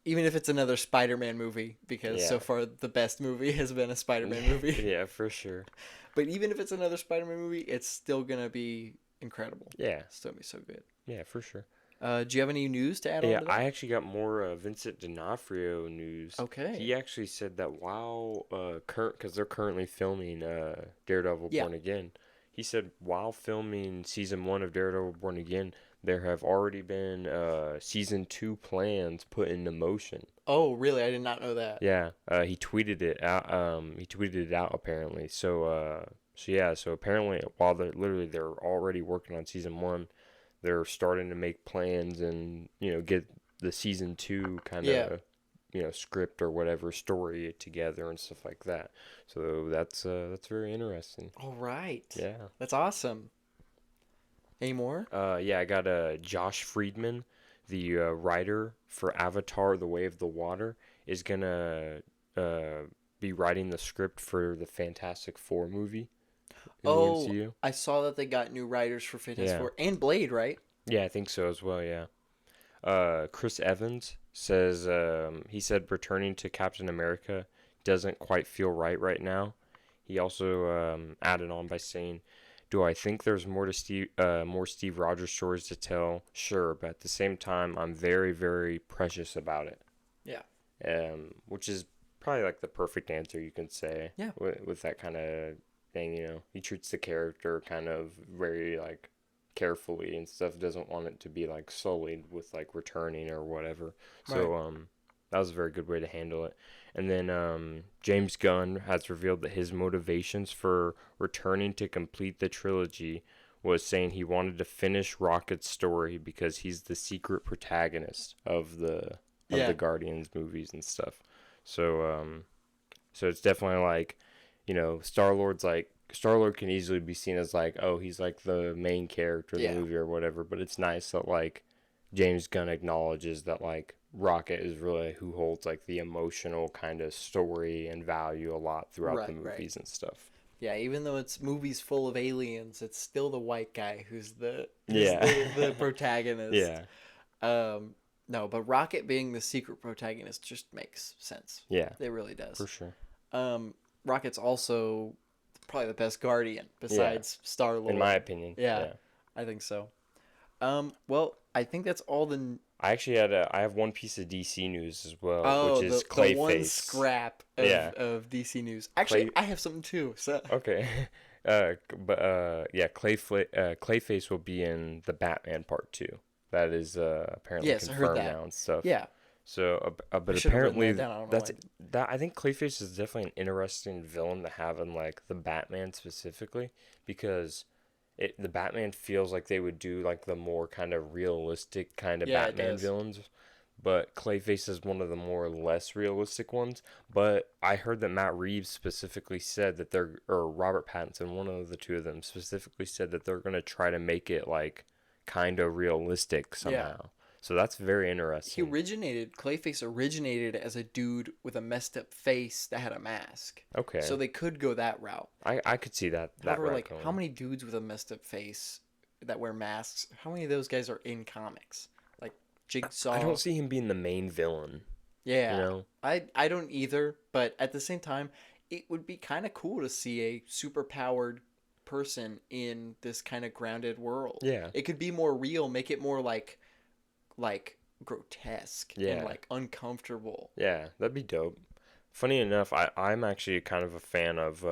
Even if it's another Spider-Man movie, because so far the best movie has been a Spider-Man movie. Yeah, for sure. But even if it's another Spider-Man movie, it's still going to be incredible. Yeah. It's still going to be so good. Yeah, for sure. Do you have any news to add on to that? I actually got more Vincent D'Onofrio news. Okay. He actually said that while, because they're currently filming Daredevil Born Again, he said while filming Season 1 of Daredevil Born Again, there have already been Season 2 plans put into motion. Oh, really? I did not know that. Yeah. He tweeted it out. Apparently. So apparently while they're already working on Season 1, they're starting to make plans and, you know, get the Season 2 kind of, you know, script or whatever story together and stuff like that. So that's very interesting. All right. Yeah. That's awesome. Any more? I got Josh Friedman, the writer for Avatar: The Way of the Water, is gonna be writing the script for the Fantastic Four movie. The MCU. I saw that they got new writers for Fantastic Four and Blade, right? Yeah, I think so as well. Yeah. Chris Evans says he said returning to Captain America doesn't quite feel right now. He also added on by saying, "Do I think there's more Steve Rogers stories to tell? Sure, but at the same time, I'm very, very precious about it." Yeah. Which is probably like the perfect answer you can say. Yeah. With that kind of thing, you know, he treats the character kind of very like carefully and stuff. Doesn't want it to be like sullied with like returning or whatever. So that was a very good way to handle it. And then James Gunn has revealed that his motivations for returning to complete the trilogy was saying he wanted to finish Rocket's story because he's the secret protagonist of the Guardians movies and stuff. So it's definitely like, you know, Star-Lord can easily be seen as like, oh, he's like the main character in the movie or whatever, but it's nice that like James Gunn acknowledges that like Rocket is really who holds like the emotional kind of story and value a lot throughout the movies and stuff. Yeah, even though it's movies full of aliens, it's still the white guy who's the protagonist. Yeah. No, but Rocket being the secret protagonist just makes sense. Yeah. It really does. For sure. Rocket's also probably the best Guardian besides Star-Lord. In my opinion. Yeah, I think so. Well, I think that's all the... I have one piece of DC news as well, which is Clayface. The one scrap of DC news. Actually, I have something too. So. Okay. Clayface will be in the Batman Part 2. That is apparently confirmed now and stuff. Yeah. So, but apparently I think Clayface is definitely an interesting villain to have in like the Batman specifically, because the Batman feels like they would do like the more kind of realistic kind of Batman villains, but Clayface is one of the more less realistic ones. But I heard that Matt Reeves specifically said that or Robert Pattinson, one of the two of them, specifically said that they're going to try to make it like kind of realistic somehow. Yeah. So that's very interesting. Clayface originated as a dude with a messed up face that had a mask. Okay. So they could go that route. I could see that. However, like, how many dudes with a messed up face that wear masks, how many of those guys are in comics? Like Jigsaw. I don't see him being the main villain. Yeah. You know? I don't either, but at the same time, it would be kind of cool to see a super powered person in this kind of grounded world. Yeah. It could be more real, make it more like grotesque and like uncomfortable. Yeah, that'd be dope. Funny enough, I'm actually kind of a fan of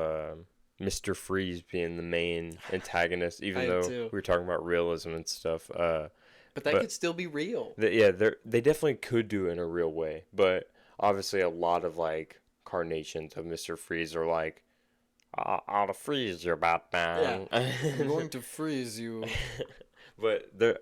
Mr. Freeze being the main antagonist, even though we were talking about realism and stuff. But that could still be real. They definitely could do it in a real way. But obviously, a lot of like carnations of Mr. Freeze are like, I'll freeze you, Batman. Yeah, I'm going to freeze you. But they're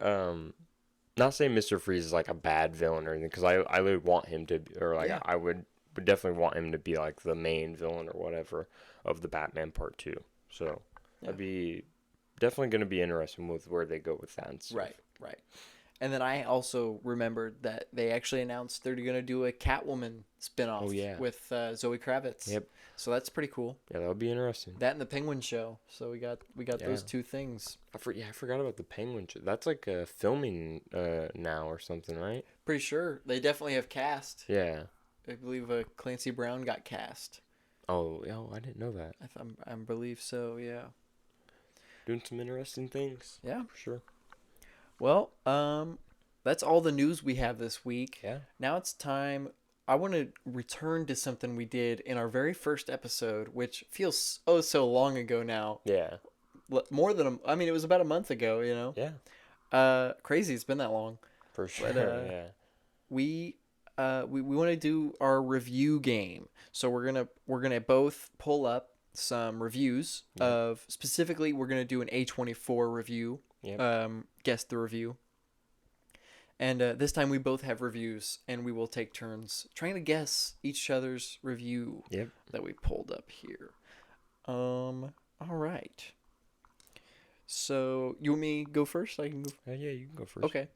not saying Mr. Freeze is like a bad villain or anything, because I would want him to, or like I would definitely want him to be like the main villain or whatever of the Batman Part 2. So that'd be definitely going to be interesting with where they go with that and stuff. Right. And then I also remembered that they actually announced they're going to do a Catwoman spinoff with Zoe Kravitz. Yep. So that's pretty cool. Yeah, that would be interesting. That and the Penguin show. So we got those two things. I forgot about the Penguin show. That's like filming now or something, right? Pretty sure. They definitely have cast. Yeah. I believe Clancy Brown got cast. Oh, I didn't know that. I believe so, yeah. Doing some interesting things. Yeah. For sure. Well, that's all the news we have this week. Yeah. Now it's time. I want to return to something we did in our very first episode, which feels so long ago now. Yeah. More than it was about a month ago, you know. Yeah. Crazy, it's been that long. For sure. But, yeah. We want to do our review game, so we're gonna both pull up some reviews of specifically. We're gonna do an A24 review. Yep. Guess the review. And this time we both have reviews, and we will take turns trying to guess each other's review that we pulled up here. All right. So you want me to go first? I can go. Yeah, you can go first. Okay.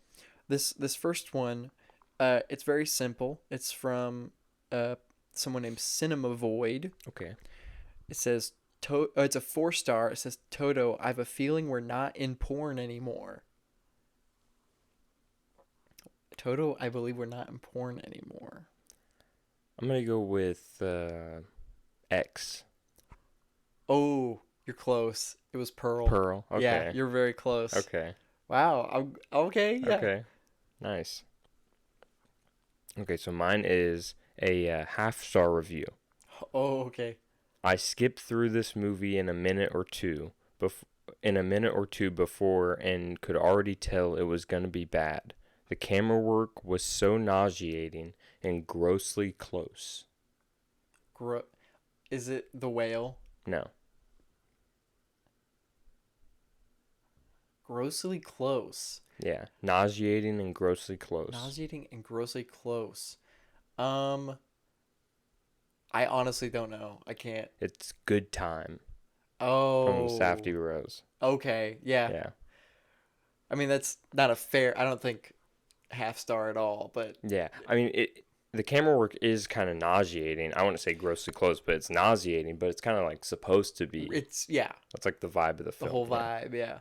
This first one, it's very simple. It's from someone named Cinema Void. Okay. It says it's a 4-star. It says, Toto, I have a feeling we're not in porn anymore. Toto, I believe we're not in porn anymore. I'm going to go with X. Oh, you're close. It was Pearl. Pearl, okay. Yeah, you're very close. Okay. Wow. Okay, yeah. Okay. Nice. Okay, so mine is a half-star review. Oh, okay. I skipped through this movie in a minute or two before and could already tell it was going to be bad. The camera work was so nauseating and grossly close. Is it The Whale? No. Grossly close. Yeah, nauseating and grossly close. Nauseating and grossly close. I honestly don't know. I can't. It's Good Time. Oh. From Safdie Rose. Okay, yeah. Yeah. I mean, that's not a fair, I don't think half-star at all, but. Yeah, I mean, the camera work is kind of nauseating. I wouldn't say grossly close, but it's nauseating, but it's kind of like supposed to be. Yeah. That's like the vibe of the film. The whole vibe, yeah.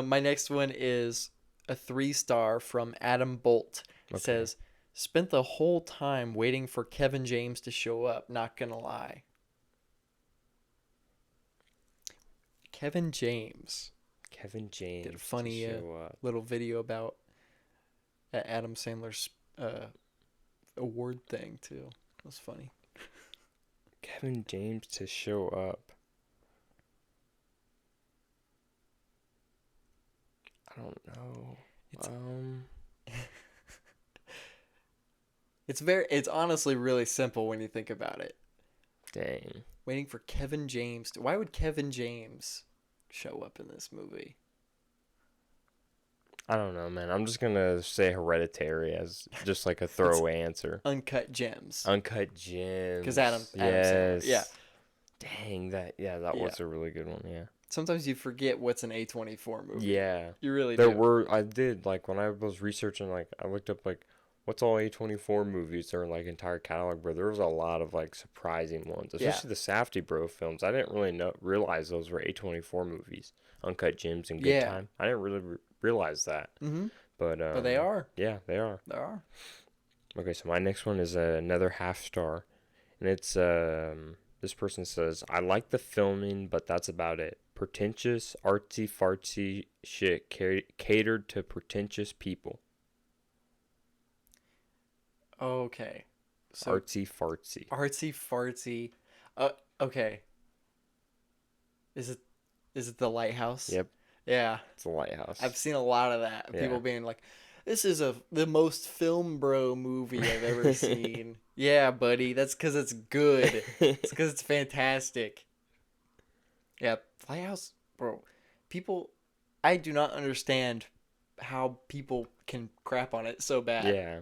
My next one is a 3-star from Adam Bolt. It says, spent the whole time waiting for Kevin James to show up, not gonna lie. Kevin James did a funny little video about Adam Sandler's award thing too. It was funny. Kevin James to show up. I don't know. It's honestly really simple when you think about it. Dang. Waiting for Kevin James. Why would Kevin James show up in this movie? I don't know, man. I'm just gonna say Hereditary as just like a throwaway answer. Uncut Gems. Uncut Gems. Because Adam Sandler. Yeah. Dang, that was a really good one, yeah. Sometimes you forget what's an A24 movie. Yeah. You really do. I did, like, when I was researching, like, I looked up, like, what's all A24 movies, their, like, entire catalog, bro. There was a lot of, like, surprising ones, especially the Safdie Bro films. I didn't really realize those were A24 movies. Uncut Gems and Good Time. I didn't really realize that. Mm-hmm. But they are. Yeah, they are. They are. Okay, so my next one is another half star. And it's, this person says, I like the filming, but that's about it. Pretentious, artsy-fartsy shit catered to pretentious people. Okay. So artsy-fartsy. Artsy-fartsy. Okay. Is it The Lighthouse? Yep. Yeah. It's The Lighthouse. I've seen a lot of that. Yeah. People being like, this is the most film bro movie I've ever seen. Yeah, buddy. That's because it's good. It's because it's fantastic. Yeah, Lighthouse, bro. People, I do not understand how people can crap on it so bad. Yeah,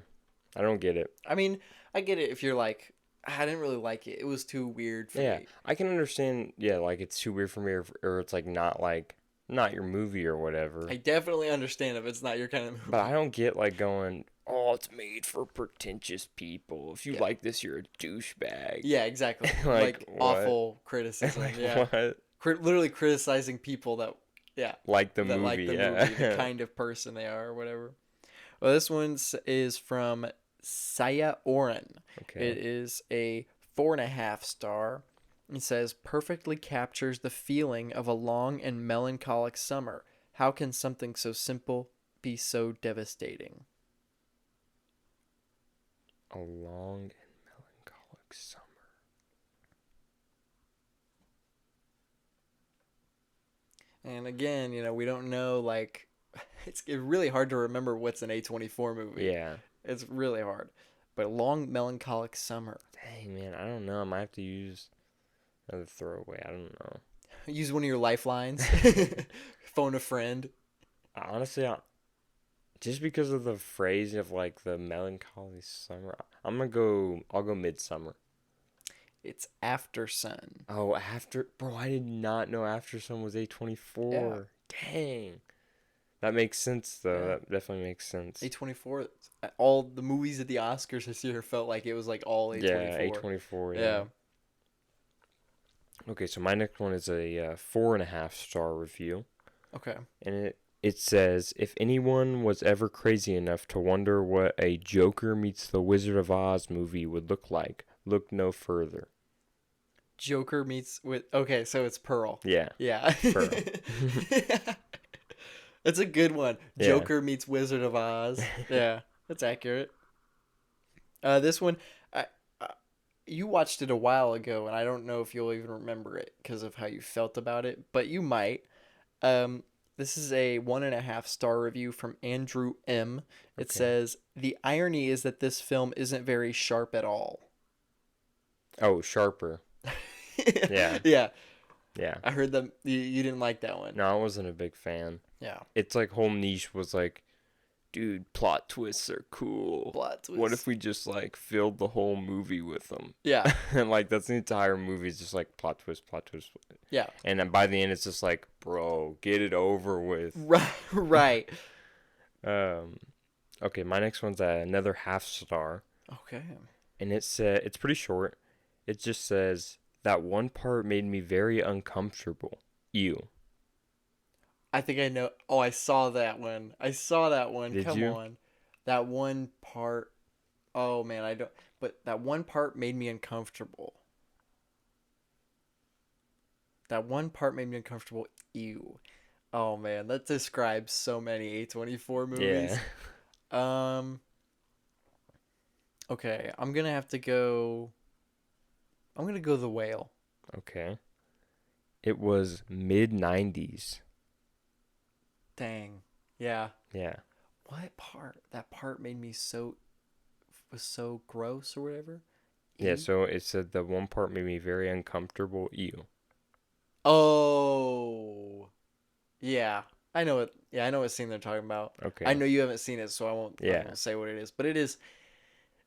I don't get it. I mean, I get it if you're like, I didn't really like it. It was too weird for me. Yeah, I can understand. Yeah, like it's too weird for me, or it's like not your movie or whatever. I definitely understand if it's not your kind of movie. But I don't get like going, oh, it's made for pretentious people. If you like this, you're a douchebag. Yeah, exactly. like awful criticism. Like, yeah. What? Literally criticizing people that like the movie, the kind of person they are or whatever. Well, this one is from Saya Oren. Okay. It is a 4.5 star. It says, perfectly captures the feeling of a long and melancholic summer. How can something so simple be so devastating? A long and melancholic summer. And again, we don't know, like, it's really hard to remember what's an A24 movie. Yeah. It's really hard. But long, melancholic summer. Dang, man, I don't know. I might have to use another throwaway. I don't know. Use one of your lifelines. Phone a friend. Honestly, just because of the phrase of, like, the melancholy summer, I'll go Midsummer. It's After Sun. Oh, Bro, I did not know After Sun was A24. Yeah. Dang. That makes sense, though. Yeah. That definitely makes sense. A24, all the movies at the Oscars this year felt like it was, like, all A24. Yeah, A24, yeah. Okay, so my next one is a 4.5 star review. Okay. And it says, if anyone was ever crazy enough to wonder what a Joker meets the Wizard of Oz movie would look like, look no further. Joker meets with... Okay, so it's Pearl. Yeah. Yeah. Pearl. That's a good one. Yeah. Joker meets Wizard of Oz. Yeah, that's accurate. This one, you watched it a while ago, and I don't know if you'll even remember it because of how you felt about it, but you might. This is a 1.5 star review from Andrew M. It says, the irony is that this film isn't very sharp at all. Oh, sharper. Yeah. Yeah. Yeah. I heard that you didn't like that one. No, I wasn't a big fan. Yeah. It's like whole niche was like, dude, plot twists are cool. Plot twists. What if we just like filled the whole movie with them? Yeah. And like that's the entire movie is just like plot twist, plot twist. Yeah. And then by the end it's just like, bro, get it over with. Right. Okay, my next one's another half star. Okay. And it's pretty short. It just says, that one part made me very uncomfortable. Ew. I think I know. Oh, I saw that one. Did Come you? on. That one part. Oh, man, I don't. But that one part made me uncomfortable. Ew. Oh, man, that describes so many A24 movies. Yeah. Okay, I'm going to go The Whale. Okay. It was mid-90s. Dang. Yeah. Yeah. What part? That part made me was so gross or whatever? Yeah, so it said the one part made me very uncomfortable. Ew. Oh. Yeah. I know it. Yeah, I know what scene they're talking about. Okay. I know you haven't seen it, so I won't. Yeah. I won't say what it is. But it is.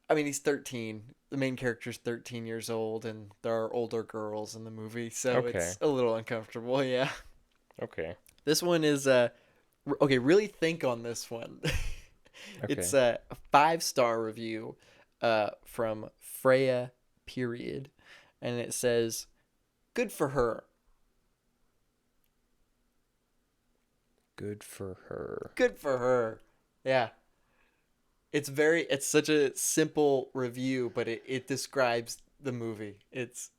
I mean, he's 13. The main character's 13 years old, and there are older girls in the movie, so it's a little uncomfortable. Yeah. Okay. This one is okay. Really think on this one. Okay. It's a 5-star review from Freya period, and it says, "Good for her." Good for her. Good for her. Yeah. It's such a simple review, but it describes the movie. It's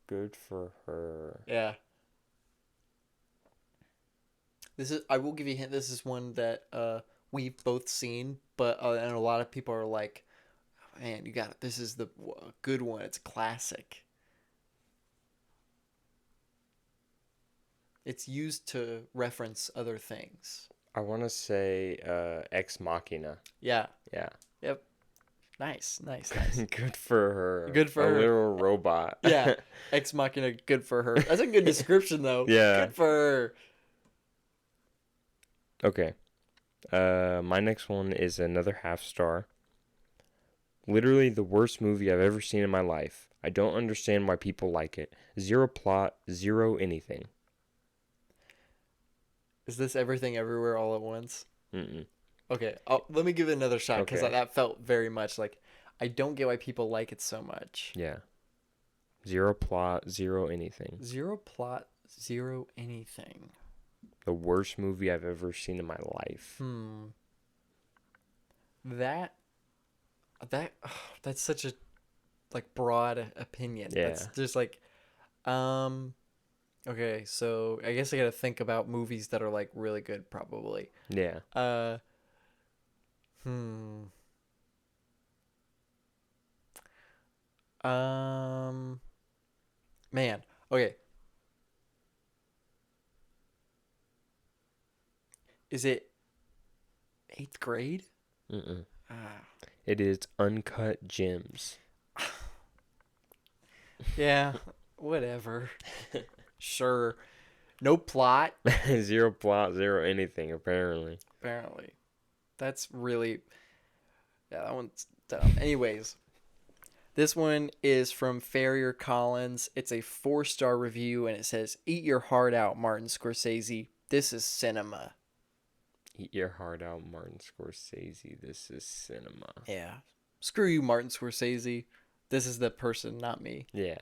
Good for her. yeah. I will give you a hint. This is one that we've both seen, but and a lot of people are like, oh, man, you got it. This is the good one. It's classic. It's used to reference other things. I want to say Ex Machina. Yeah. Yeah. Yep. Nice. Good for her. Good for her. her. A little robot. Yeah. Ex Machina, good for her. That's a good description, though. Yeah. Good for her. Okay. My next one is another 1/2 star. Literally the worst movie I've ever seen in my life. I don't understand why people like it. 0 plot, 0 anything. Is this Everything Everywhere All at Once? Mm-mm. Okay, let me give it another shot because Okay. that felt very much like I don't get why people like it so much. Yeah. 0 plot, 0 anything. 0 plot, 0 anything. The worst movie I've ever seen in my life. That's such a like broad opinion. Yeah. That's just like okay, so I guess I got to think about movies that are like really good probably. Yeah. Man. Okay. Is it 8th grade? Mm-mm. It is Uncut Gems. Yeah, whatever. Sure. No plot. 0 plot, 0 anything, apparently. That's really... Yeah, that one's dumb. Anyways, this one is from Farrier Collins. It's a 4-star review, and it says, "Eat your heart out, Martin Scorsese. This is cinema." Eat your heart out, Martin Scorsese. This is cinema. Yeah. Screw you, Martin Scorsese. This is the person, not me. Yeah.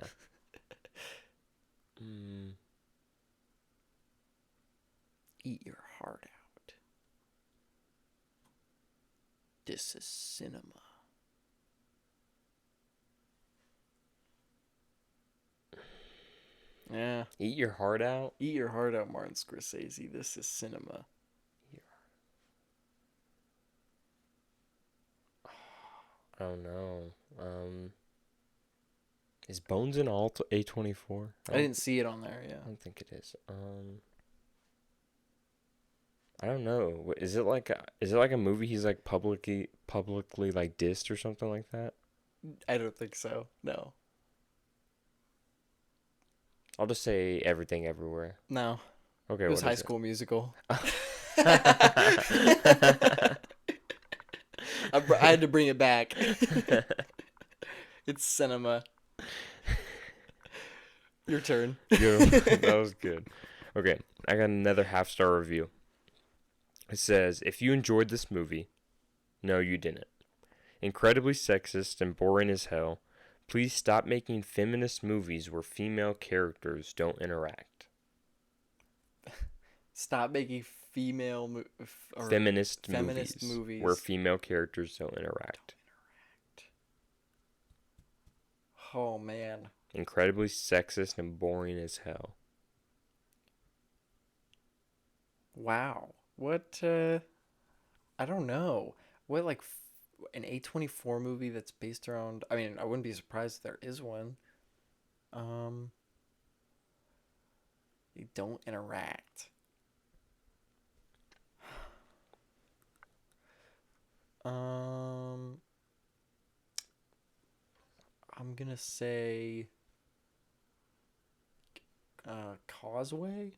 Eat your heart out. This is cinema. Yeah. Eat your heart out? Eat your heart out, Martin Scorsese. This is cinema. I don't know. Is Bones in all A24? I didn't see it on there, yeah. I don't think it is. I don't know. Is it like a movie he's like publicly like dissed or something like that? I don't think so. No. I'll just say Everything Everywhere. No. Okay, it was High School Musical. I had to bring it back. It's cinema. Your turn. That was good. Okay, I got another 1/2 star review. It says, "If you enjoyed this movie, no, you didn't. Incredibly sexist and boring as hell. Please stop making feminist movies where female characters don't interact." Stop making feminist movies where female characters don't interact. Oh, man. Incredibly sexist and boring as hell. Wow. What, I don't know. What, like, an A24 movie that's based around... I mean, I wouldn't be surprised if there is one. They don't interact. I'm gonna say... Causeway?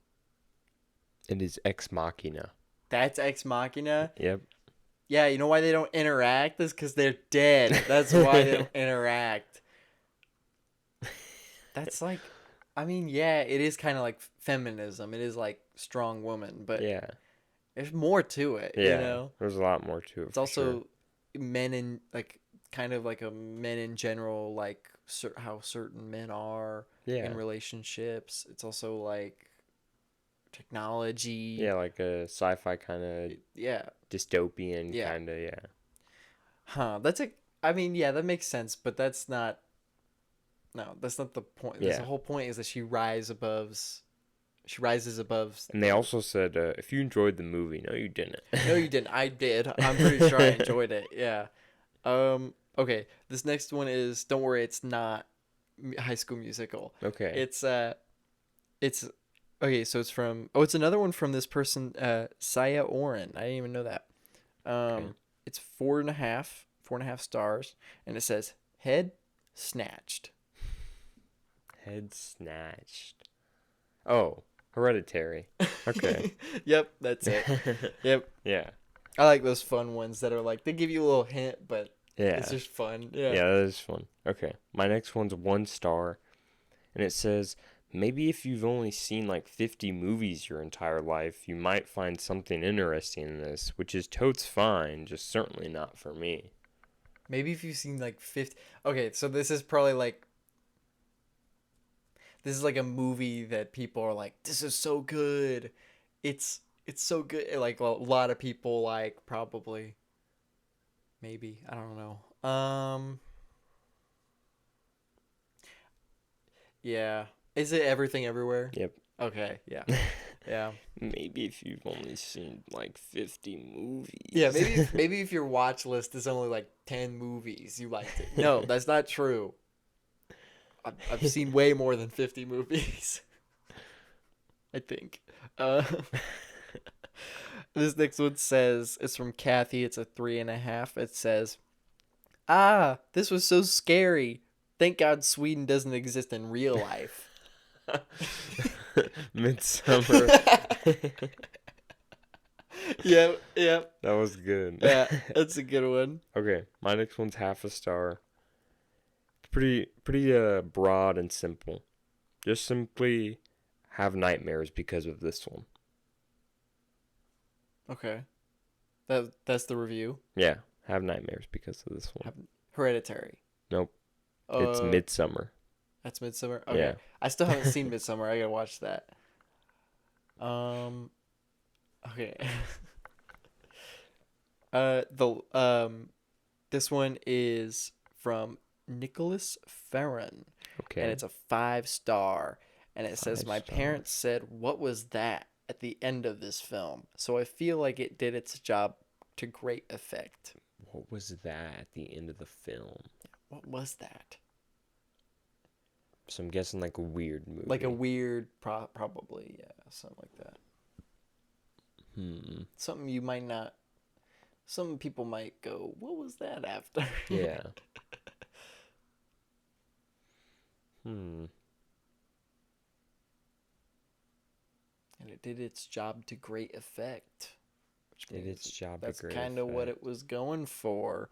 It is Ex Machina. That's Ex Machina? Yep. Yeah, you know why they don't interact? Is because they're dead. That's why they don't interact. That's like, I mean, yeah, it is kind of like feminism. It is like strong woman, but yeah, there's more to it, yeah, you know? there's a lot more to it. It's also men in, like, kind of like a men in general, like how certain men are in relationships. It's also like technology. Yeah, like a sci-fi kind of dystopian kind of, That's a, I mean, yeah, that makes sense, but that's not, no, that's not the point. The whole point is that she rises above. And they also said, if you enjoyed the movie, no, you didn't. No, you didn't. I did. I'm pretty sure I enjoyed it. Yeah. Okay. This next one is, don't worry, it's not High School Musical. Okay. It's okay. So it's from. Oh, it's another one from this person, Saya Oren. I didn't even know that. It's 4.5 stars, and it says Head Snatched. Head Snatched. Oh, Hereditary. Okay. Yep, that's it. Yep. Yeah. I like those fun ones that are like, they give you a little hint, but it's just fun. Yeah. Yeah, that is fun. Okay. My next one's 1 star, and it says, maybe if you've only seen like 50 movies your entire life, you might find something interesting in this, which is totes fine, just certainly not for me. Maybe if you've seen like 50. Okay, so this is probably like, this is like a movie that people are like, this is so good. It's so good. Like a lot of people like, probably. Maybe. I don't know. Yeah. Is it Everything Everywhere? Yep. Okay, yeah. Yeah. Maybe if you've only seen like 50 movies. Yeah, maybe if your watch list is only like 10 movies, you liked it. No, that's not true. I've seen way more than 50 movies. I think. This next one says, it's from Kathy. It's a 3.5. It says, this was so scary. Thank God Sweden doesn't exist in real life. Midsummer. Yep. That was good. Yeah, that's a good one. Okay, my next one's 0.5 star. Pretty broad and simple. Just simply have nightmares because of this one. Okay. That's the review? Yeah, have nightmares because of this one. Hereditary. Nope. It's Midsummer. That's Midsummer? Okay. Yeah. I still haven't seen Midsummer. I gotta watch that. Okay. This one is from Nicholas Farron. Okay. And it's a 5 star. And it says, my parents said, "What was that?" at the end of this film. So I feel like it did its job to great effect. What was that at the end of the film? What was that? So I'm guessing like a weird movie. Like a weird, probably, yeah, something like that. Something you might not. Some people might go, "What was that?" after. Yeah. And it did its job to great effect. That's kind of what it was going for.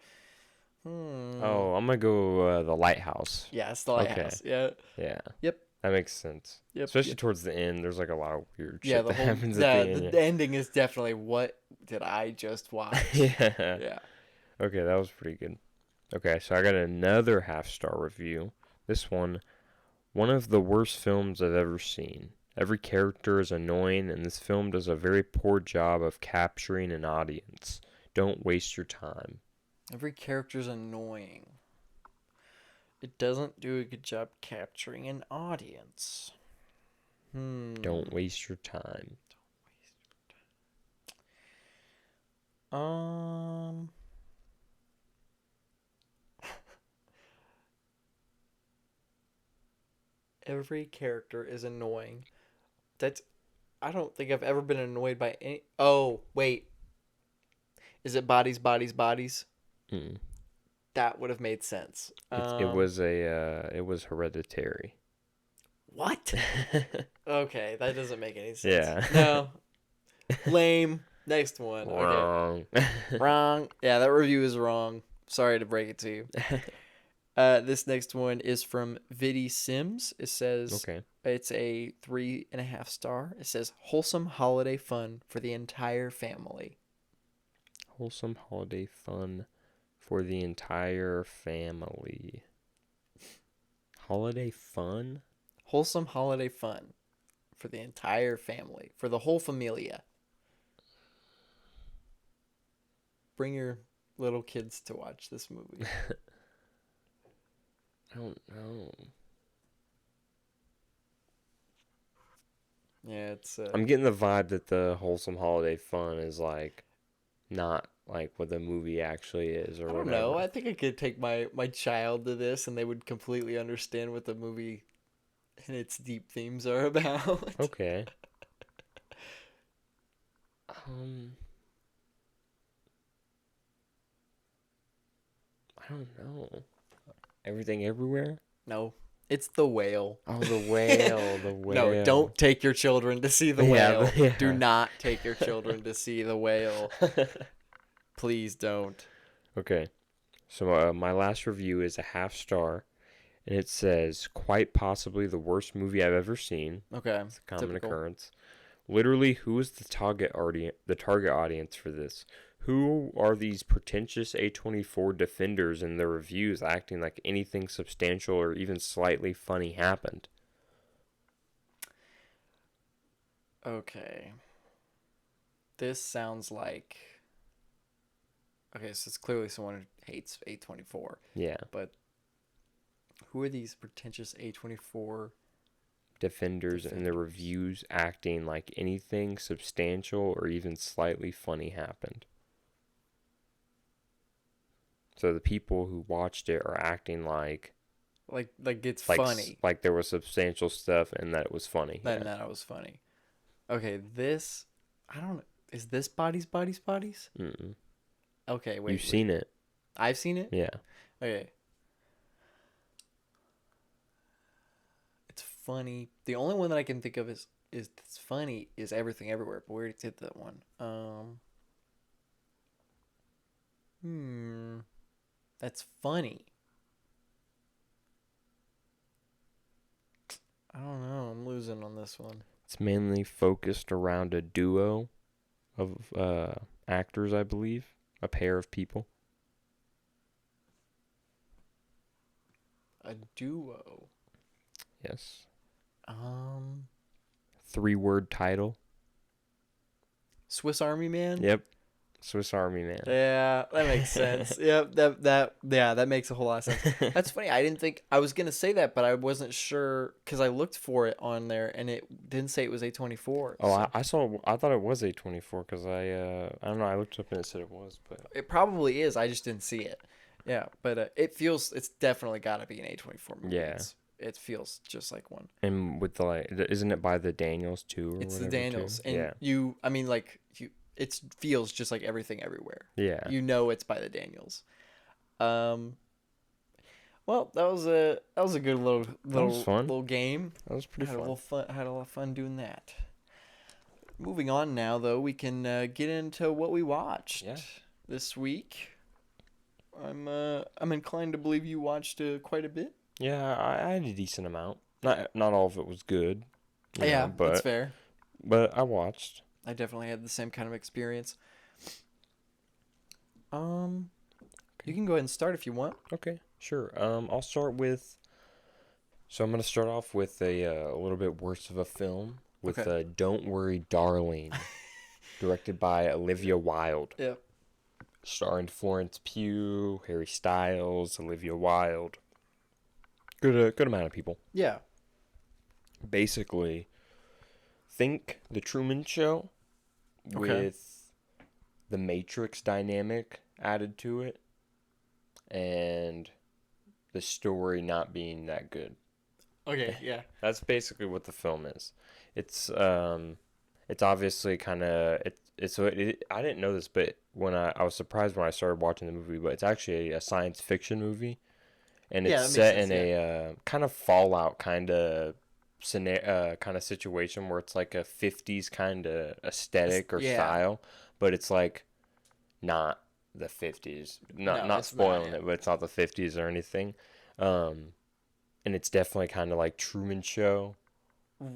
Oh, I'm gonna go The Lighthouse. Yeah, it's The Lighthouse. Okay. Yeah. Yep. That makes sense. Yep. Especially towards the end, there's like a lot of weird shit that happens at the end. The ending is definitely, what did I just watch? Yeah. Okay, that was pretty good. Okay, so I got another 0.5 star review. This one of the worst films I've ever seen. Every character is annoying, and this film does a very poor job of capturing an audience. Don't waste your time. Every character's annoying. It doesn't do a good job capturing an audience. Don't waste your time. Every character is annoying. I don't think I've ever been annoyed by any. Oh, wait. Is it Bodies, Bodies, Bodies? That would have made sense. It was Hereditary. What? Okay, that doesn't make any sense. Yeah. No. Lame. Next one. Wrong. Okay. Wrong. Yeah, that review is wrong. Sorry to break it to you. This next one is from Vidi Sims. It says it's a 3.5 star. It says wholesome holiday fun for the entire family. Wholesome holiday fun for the entire family. Holiday fun? Wholesome holiday fun for the entire family. For the whole familia. Bring your little kids to watch this movie. I don't know. Yeah, it's... I'm getting the vibe that the wholesome holiday fun is, like, not, like, what the movie actually is, or I don't whatever. know. I think I could take my child to this, and they would completely understand what the movie and its deep themes are about. Okay. I don't know. Everything Everywhere? No, it's The Whale. Oh, The Whale. The Whale. No, don't take your children to see The Whale. Yeah. Do not take your children to see The Whale. Please don't. Okay. So my last review is a 0.5 star, and it says, quite possibly the worst movie I've ever seen. Okay. It's a common occurrence. Literally, who is the target audience for this? Who are these pretentious A24 defenders in their reviews acting like anything substantial or even slightly funny happened? Okay. This sounds like... Okay, so it's clearly someone who hates A24. Yeah. But who are these pretentious A24 defenders in their reviews acting like anything substantial or even slightly funny happened? So the people who watched it are acting like it's funny. Like there was substantial stuff and that it was funny. And that it was funny. Okay, this... I don't know. Is this Bodies? Mm-mm. Okay, wait. You've seen it. I've seen it? Yeah. Okay. It's funny. The only one that I can think of is that's funny is Everything Everywhere, but we already did that one. That's funny. I don't know. I'm losing on this one. It's mainly focused around a duo of actors, I believe. A pair of people. A duo. Yes. 3-word title. Swiss Army Man? Yep. Swiss Army Man. Yeah, that makes sense. Yep, that makes a whole lot of sense. That's funny. I didn't think I was gonna say that, but I wasn't sure because I looked for it on there and it didn't say it was A24. Oh, so. I thought it was A24 because I don't know. I looked up and it said it was, but it probably is. I just didn't see it. Yeah, but it's definitely got to be an A24 movie. Yeah. It feels just like one. And with isn't it by the Daniels too? Or it's the Daniels, too? And yeah. It feels just like Everything Everywhere. Yeah. You know it's by the Daniels. Well, that was a good little game. That was pretty fun. Had a lot of fun doing that. Moving on now, though, we can get into what we watched this week. I'm inclined to believe you watched quite a bit. Yeah, I had a decent amount. Not all of it was good. But that's fair. But I watched. I definitely had the same kind of experience. You can go ahead and start if you want. Okay, sure. I'll start with. So I'm gonna start off with a little bit worse of a film with "Don't Worry, Darling," directed by Olivia Wilde. Yep. Starring Florence Pugh, Harry Styles, Olivia Wilde. Good amount of people. Yeah. Basically, think The Truman Show with the Matrix dynamic added to it and the story not being that good. Okay, yeah. That's basically what the film is. It's obviously kind of I didn't know this, but when I was surprised when I started watching the movie, but it's actually a science fiction movie, and it's set in a kind of Fallout kind of kind of situation where it's like a 50s kind of aesthetic or style, but it's like not the 50s. Not spoiling it, but it's not the 50s or anything. And it's definitely kind of like Truman Show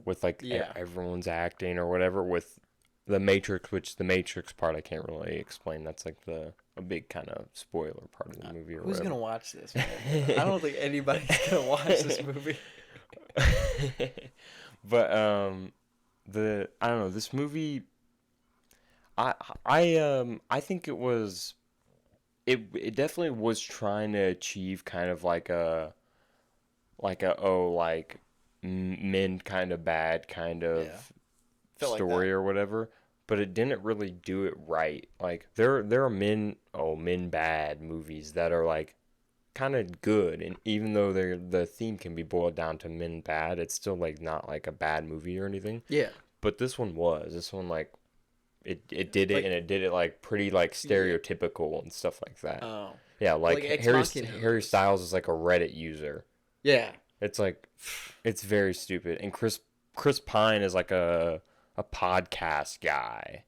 with like everyone's acting or whatever, with the Matrix, which the Matrix part I can't really explain. That's like a big kind of spoiler part of the movie. Or who's whatever. Gonna watch this? I don't think anybody's gonna watch this movie. But I don't know, this movie. I think it definitely was trying to achieve kind of like a men kind of bad kind of story or whatever, but it didn't really do it right. Like there are men bad movies that are like kind of good, and even though the theme can be boiled down to men bad, it's still like not like a bad movie or anything. Yeah. But this one like it did it, like, and it did it like pretty like stereotypical and stuff like that. Oh. Yeah, like Harry Styles is like a Reddit user. Yeah. It's like it's very stupid. And Chris Pine is like a podcast guy.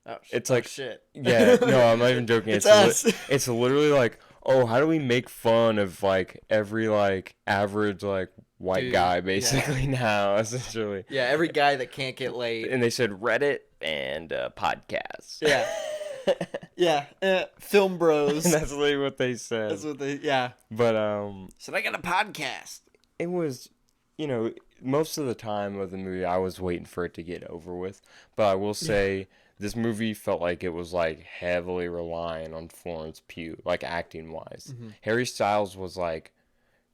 Oh, it's like shit. Yeah, no, I'm not even joking. It's us. It's literally like, oh, how do we make fun of like every like average like white guy basically now, essentially. Yeah, every guy that can't get laid. And they said Reddit and podcasts. Yeah. Yeah, film bros. And that's literally what they said. That's what they, But, so I got a podcast. It was, most of the time of the movie, I was waiting for it to get over with. But I will say, this movie felt like it was, like, heavily relying on Florence Pugh, like, acting-wise. Mm-hmm. Harry Styles was, like,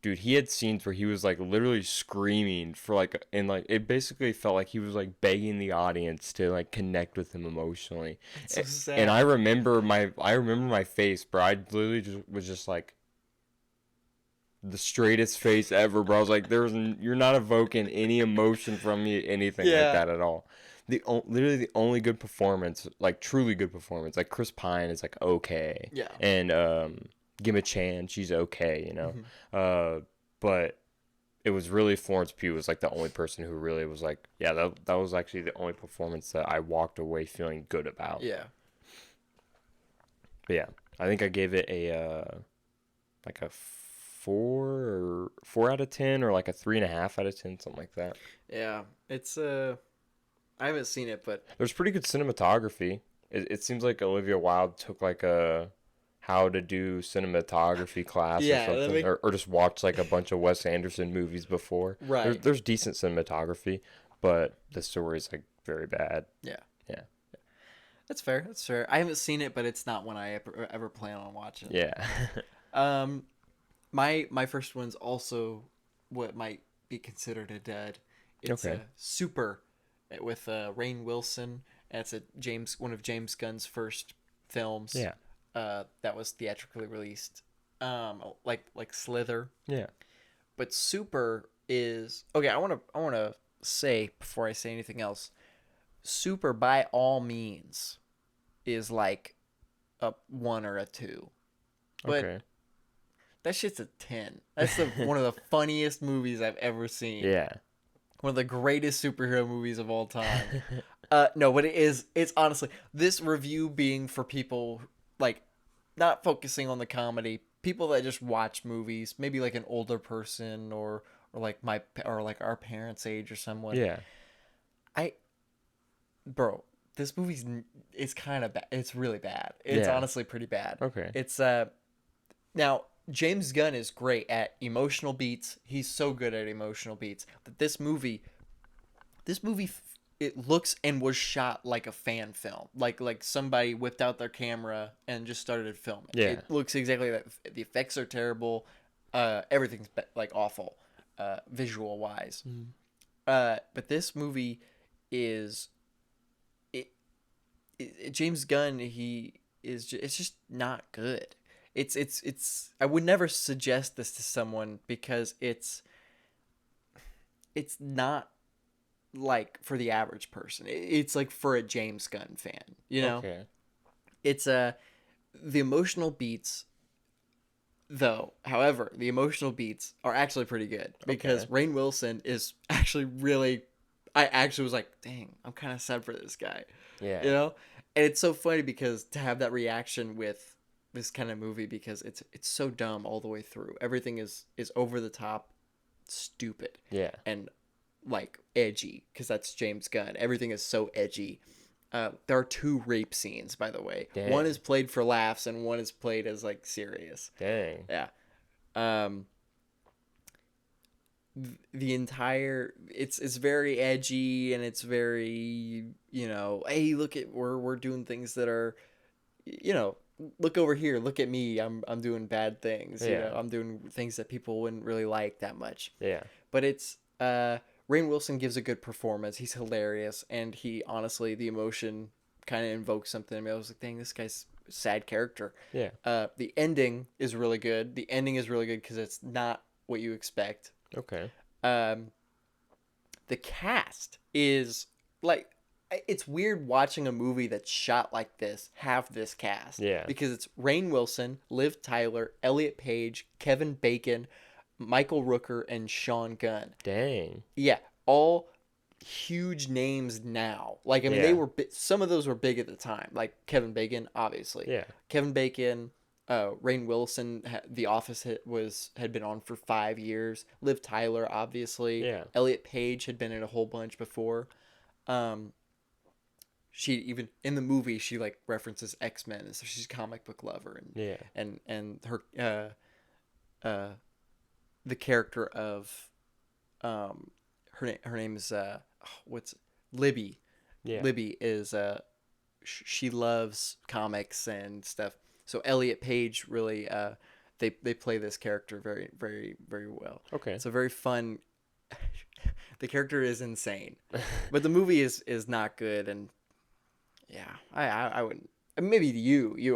dude, he had scenes where he was, like, literally screaming for, like, and, like, it basically felt like he was, like, begging the audience to, like, connect with him emotionally. It's so sad. And I remember my face, bro. I literally was just, like, the straightest face ever, bro. I was like, you're not evoking any emotion from me, anything like that at all. Literally the only good performance, like, truly good performance, like, Chris Pine is, like, okay. Yeah. And, Gemma Chan, she's okay, Mm-hmm. But it was really Florence Pugh was like the only person who really was like, that was actually the only performance that I walked away feeling good about. Yeah. But yeah, I think I gave it a like a 4 out of 10 or like a 3.5 out of 10, something like that. Yeah, it's I haven't seen it, but there's pretty good cinematography. It seems like Olivia Wilde took like a how to do cinematography class or something, or just watch like a bunch of Wes Anderson movies before. Right. There's decent cinematography, but the story is like very bad. Yeah. Yeah. That's fair. I haven't seen it, but it's not one I ever plan on watching. Yeah. My first one's also what might be considered a dud. It's Super with Rainn Wilson. And it's one of James Gunn's first films. Yeah. That was theatrically released, like Slither. Yeah. But Super is okay. I want to say before I say anything else, Super by all means is like a 1 or a 2, but that shit's a 10. That's one of the funniest movies I've ever seen. Yeah. One of the greatest superhero movies of all time. No, but it's honestly, this review being for people like not focusing on the comedy, people that just watch movies, maybe like an older person or like like our parents' age or someone. Yeah. Bro, this movie's it's kind of bad. It's really bad. It's honestly pretty bad. Okay. It's now James Gunn is great at emotional beats. He's so good at emotional beats. But this movie it looks and was shot like a fan film. Like somebody whipped out their camera and just started filming. Yeah. It looks exactly like that. The effects are terrible. Everything's like awful, visual wise. Mm. But this movie is James Gunn. It's just not good. It's I would never suggest this to someone because it's not like for the average person. It's like for a James Gunn fan, you know? Okay. It's the emotional beats though. However, the emotional beats are actually pretty good because Rainn Wilson is actually really. I actually was like, dang, I'm kind of sad for this guy. Yeah. You know, and it's so funny because to have that reaction with this kind of movie because it's so dumb all the way through. Everything is over the top, stupid. Yeah. And like edgy because that's James Gunn. Everything is so edgy. There are 2 rape scenes, by the way. Dang. One is played for laughs, and one is played as like serious. Dang. Yeah. The entire it's very edgy and it's very hey, look at we're doing things that are look over here, look at me, I'm doing bad things. I'm doing things that people wouldn't really like that much. Yeah. But it's Rainn Wilson gives a good performance. He's hilarious, and he honestly, the emotion kind of invokes something in me. I was like, dang, this guy's a sad character. Yeah. The ending is really good. The ending is really good because it's not what you expect. Okay. The cast is like, it's weird watching a movie that's shot like this have this cast. Yeah. Because it's Rainn Wilson, Liv Tyler, Elliot Page, Kevin Bacon, Michael Rooker, and Sean Gunn. Dang. Yeah, all huge names now. Like, I mean, they were some of those were big at the time. Like Kevin Bacon, obviously. Yeah. Kevin Bacon, Rainn Wilson, The Office had been on for 5 years. Liv Tyler, obviously. Yeah. Elliot Page had been in a whole bunch before. She even in the movie she like references X-Men, and so she's a comic book lover, and her the character of her name is what's Libby. Yeah. Libby is she loves comics and stuff. So Elliot Page really they play this character very very very well. Okay. It's a very fun. The character is insane, but the movie is not good, and yeah, I wouldn't. Maybe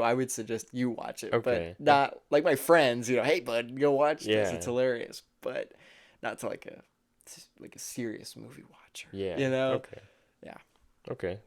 I would suggest you watch it, but not like my friends. Hey bud, go watch this. It's hilarious, but not to like a serious movie watcher. Yeah. Okay. Yeah. Okay.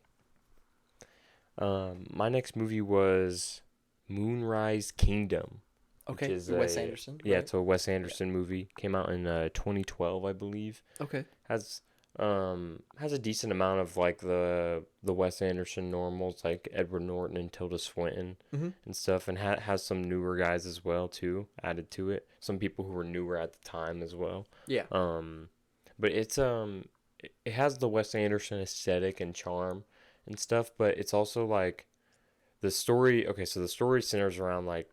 My next movie was Moonrise Kingdom. Okay. Which is Wes Anderson. Yeah, right? It's a Wes Anderson movie. Came out in 2012, I believe. Okay. Has a decent amount of like the Wes Anderson normals, like Edward Norton and Tilda Swinton and stuff, and has some newer guys as well too added to it. Some people who were newer at the time as well. Yeah. But it's it has the Wes Anderson aesthetic and charm and stuff, but it's also like the story. Okay, so the story centers around like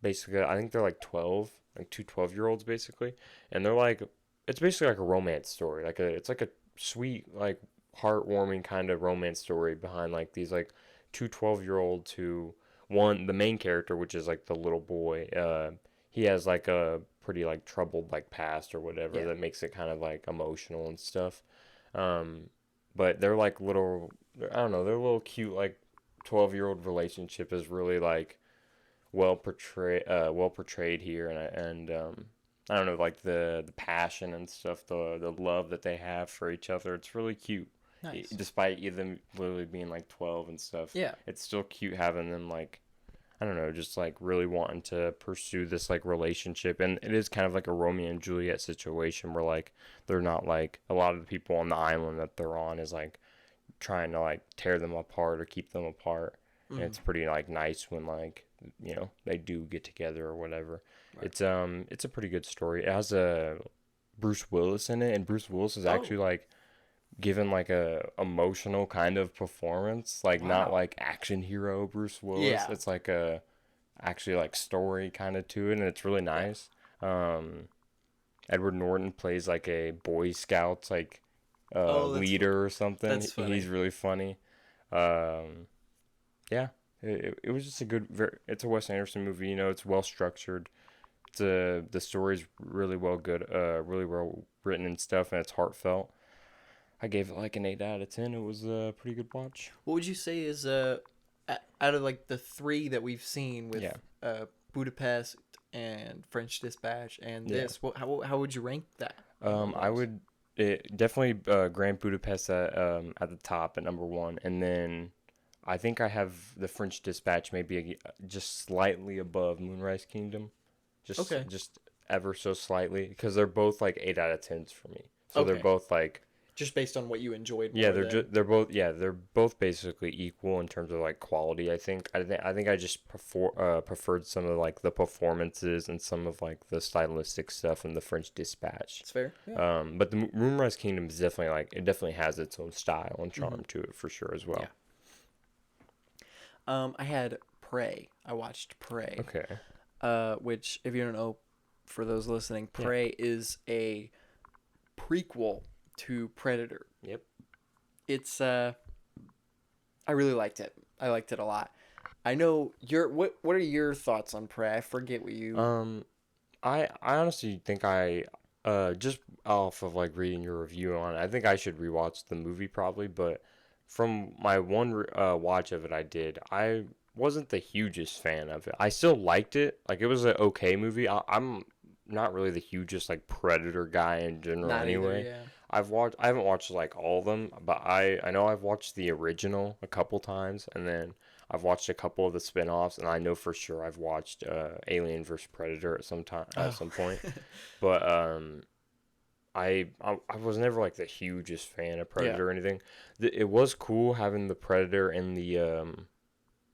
basically, I think they're like 12, like two 12-year-olds basically, and they're like, it's basically like a romance story. It's like a sweet, like heartwarming kind of romance story behind like these like two 12-year-olds who, the main character, which is like the little boy, he has like a pretty like troubled like past or whatever that makes it kind of like emotional and stuff. But they're like little, I don't know, their little cute like 12-year-old relationship is really like well portrayed here, and I don't know, like the passion and stuff, the love that they have for each other. It's really cute. Nice. Despite them literally being like 12 and stuff. Yeah. It's still cute having them like, I don't know, just like really wanting to pursue this like relationship. And it is kind of like a Romeo and Juliet situation where like they're not like, a lot of the people on the island that they're on is like trying to like tear them apart or keep them apart. And it's pretty like nice when like, they do get together or whatever. Right. It's a pretty good story. It has Bruce Willis in it, and Bruce Willis is actually like given like a emotional kind of performance, like not like action hero Bruce Willis. Yeah. It's like a actually like story kind of to it, and it's really nice. Edward Norton plays like a Boy Scouts like leader or something. That's funny. He's really funny. Yeah. It was just a good. It's a Wes Anderson movie. It's well structured. The story's really well really well written and stuff, and it's heartfelt. I gave it like an 8 out of 10. It was a pretty good watch. What would you say is out of like the 3 that we've seen with Budapest and French Dispatch and this? How would you rank that? I would definitely Grand Budapest at the top at number 1, and then I think I have the French Dispatch maybe just slightly above Moonrise Kingdom, just ever so slightly, because they're both like 8 out of 10s for me. So they're both like just based on what you enjoyed more. Yeah, they're both basically equal in terms of like quality. I think I just preferred some of like the performances and some of like the stylistic stuff in the French Dispatch. It's fair. Yeah. But the Moonrise Kingdom is definitely like it definitely has its own style and charm to it for sure as well. Yeah. I had Prey. I watched Prey. Okay. Which, if you don't know, for those listening, Prey is a prequel to Predator. Yep. It's I really liked it. I liked it a lot. I know what are your thoughts on Prey? I forget what you I honestly think I just off of like reading your review on it, I think I should rewatch the movie probably, but from my one watch of it I wasn't the hugest fan of it. I still liked it. Like it was an okay movie. I'm not really the hugest like Predator guy in general anyway. Either, yeah. I haven't watched like all of them, but I know I've watched the original a couple times, and then I've watched a couple of the spin-offs, and I know for sure I've watched Alien vs Predator at some point. But I was never like the hugest fan of Predator or anything. It was cool having the Predator and the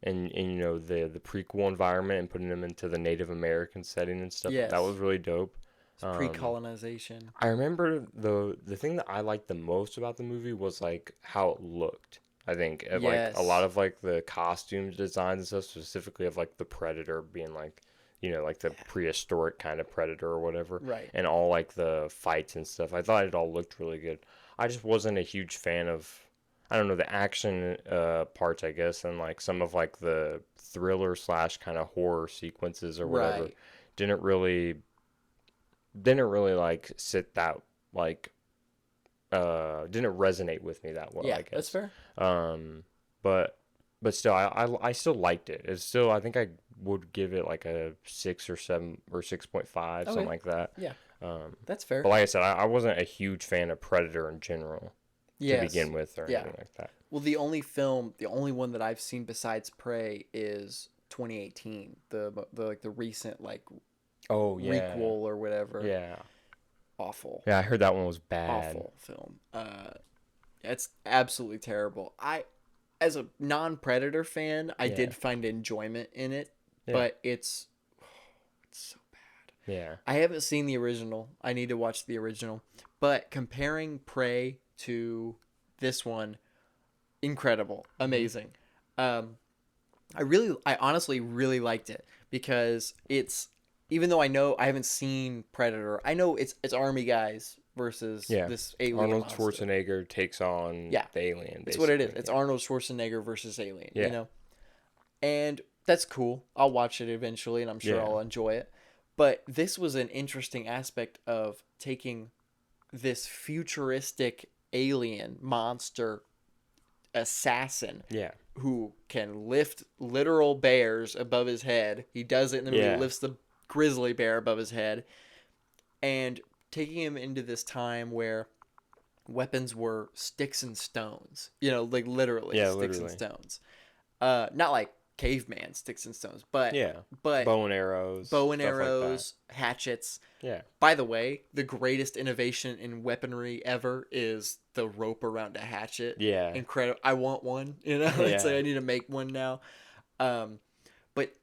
and you know the prequel environment and putting them into the Native American setting and stuff. Yes. That was really dope. Pre-colonization. I remember the thing that I liked the most about the movie was like how it looked. I think like a lot of like the costume designs and stuff, specifically of like the Predator being like, you know, like the prehistoric kind of Predator or whatever, right? And all like the fights and stuff. I thought it all looked really good. I just wasn't a huge fan of, I don't know, the action parts, I guess, and like some of like the thriller / kind of horror sequences or whatever. Right. Didn't really like sit that like didn't resonate with me that well, I guess. That's fair. But still I still liked it. It's still, I think I would give it like a 6 or 7 or 6.5, something like that. Yeah. That's fair. But like I said, I wasn't a huge fan of Predator in general to begin with or anything like that. Well, the only one that I've seen besides Prey is 2018, the like the recent like requel or whatever. Yeah. Awful. Yeah, I heard that one was bad. Awful film. It's absolutely terrible. As a non-Predator fan, I did find enjoyment in it, but it's so bad. Yeah. I haven't seen the original. I need to watch the original. But comparing Prey to this one, incredible, amazing. I honestly really liked it because it's, even though I know I haven't seen Predator, I know it's army guys versus this alien Arnold monster. Schwarzenegger takes on the alien. That's what it is. It's Arnold Schwarzenegger versus alien, you know? And that's cool. I'll watch it eventually, and I'm sure I'll enjoy it. But this was an interesting aspect of taking this futuristic alien monster assassin who can lift literal bears above his head. He does it in the movie, lifts the grizzly bear above his head, and taking him into this time where weapons were sticks and stones, you know, like literally sticks and stones. Not like caveman sticks and stones, but bow and arrows, like hatchets. Yeah. By the way, the greatest innovation in weaponry ever is the rope around a hatchet. Yeah. Incredible. I want one, you know? It's like I need to make one now. But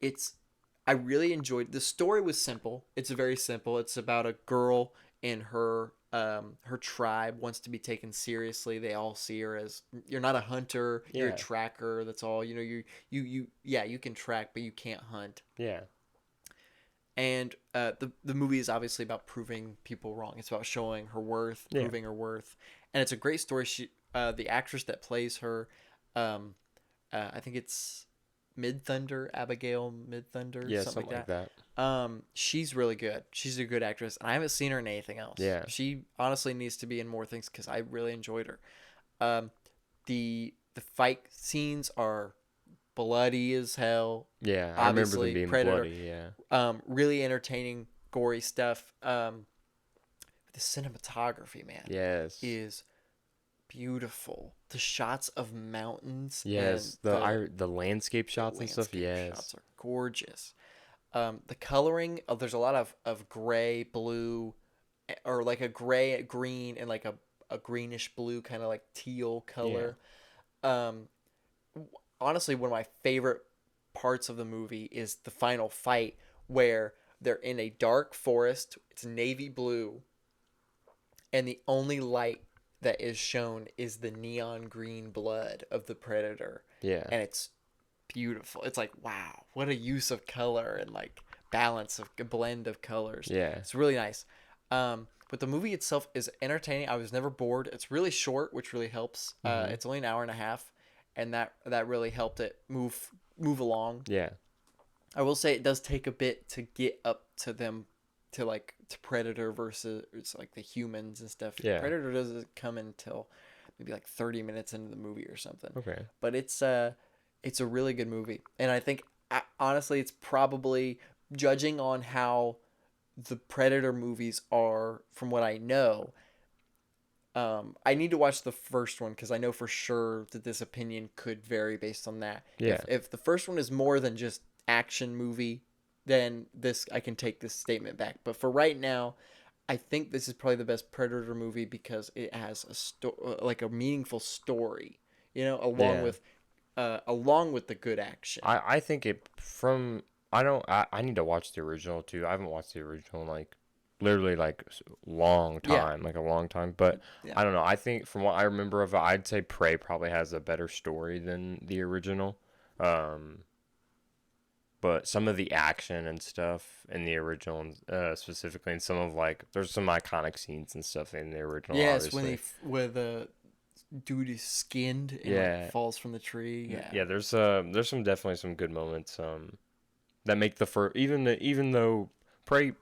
I really enjoyed, the story was simple. It's very simple. It's about a girl and her tribe wants to be taken seriously. They all see her as, you're not a hunter, you're a tracker. That's all. You know, you can track, but you can't hunt. Yeah. And the movie is obviously about proving people wrong. It's about showing her worth, proving her worth, and it's a great story. She, the actress that plays her, I think it's Abigail Mid-Thunder, something like that. She's really good. She's a good actress, and I haven't seen her in anything else. Yeah. She honestly needs to be in more things because I really enjoyed her. The fight scenes are bloody as hell. Yeah, I remember them being Predator, bloody, yeah. Really entertaining, gory stuff. The cinematography, man, is beautiful. The shots of mountains. Yes, and the landscape shots and stuff. landscape shots Yes. are gorgeous. The coloring, there's a lot of gray, blue, or like a gray, green, and like a greenish blue, kind of like teal Yeah. color. Um, Honestly, one of my favorite parts of the movie is the final fight where they're in a dark forest. It's navy blue, and the only light that is shown is the neon green blood of the predator. Yeah. And it's beautiful. It's like, wow, what a use of color and like balance of a blend of colors. Yeah. It's really nice. But the movie itself is entertaining. I was never bored. It's really short, which really helps. It's only an hour and a half, and that really helped it move along. Yeah. I will say it does take a bit to get up to them, to Predator versus it's like the humans and stuff. Yeah. Predator doesn't come until maybe like 30 minutes into the movie or something. Okay. But it's a really good movie, and I think honestly it's probably, judging on how the Predator movies are from what I know. I need to watch the first one because I know for sure that this opinion could vary based on that. Yeah. If the first one is more than just action movie, then I can take this statement back. But for right now, I think this is probably the best Predator movie because it has like a meaningful story, along with the good action. I think I need to watch the original too. I haven't watched the original in like literally like long time, like a long time. But I don't know. I think from what I remember of it, I'd say Prey probably has a better story than the original. But some of the action and stuff in the original, specifically, and some of like there's some iconic scenes and stuff in the original. Yes, obviously. where the dude is skinned and like, falls from the tree. Yeah. There's some definitely some good moments. That make the first even though Prey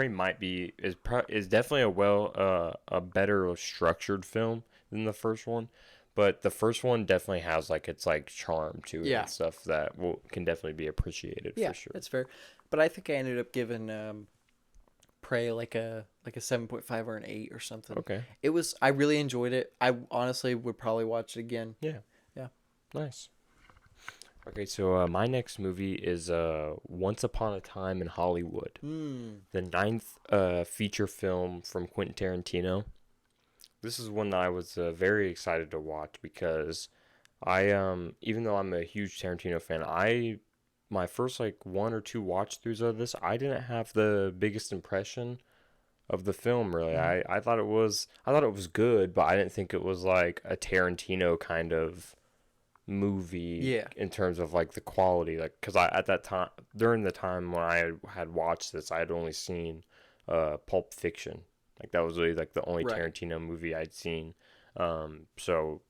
might be is definitely a better structured film than the first one. But the first one definitely has like its like charm to it and stuff that can definitely be appreciated for sure. That's fair. But I think I ended up giving Prey like a 7.5 or an 8 or something. Okay. I really enjoyed it. I honestly would probably watch it again. Yeah. Yeah. Nice. Okay, so my next movie is Once Upon a Time in Hollywood, the 9th feature film from Quentin Tarantino. This is one that I was very excited to watch because even though I'm a huge Tarantino fan, my first like 1 or 2 watch throughs of this, I didn't have the biggest impression of the film really. I thought it was good, but I didn't think it was like a Tarantino kind of movie in terms of like the quality, like because I at that time during the time when I had watched this, I had only seen Pulp Fiction. Like that was really like the only Tarantino movie I'd seen. So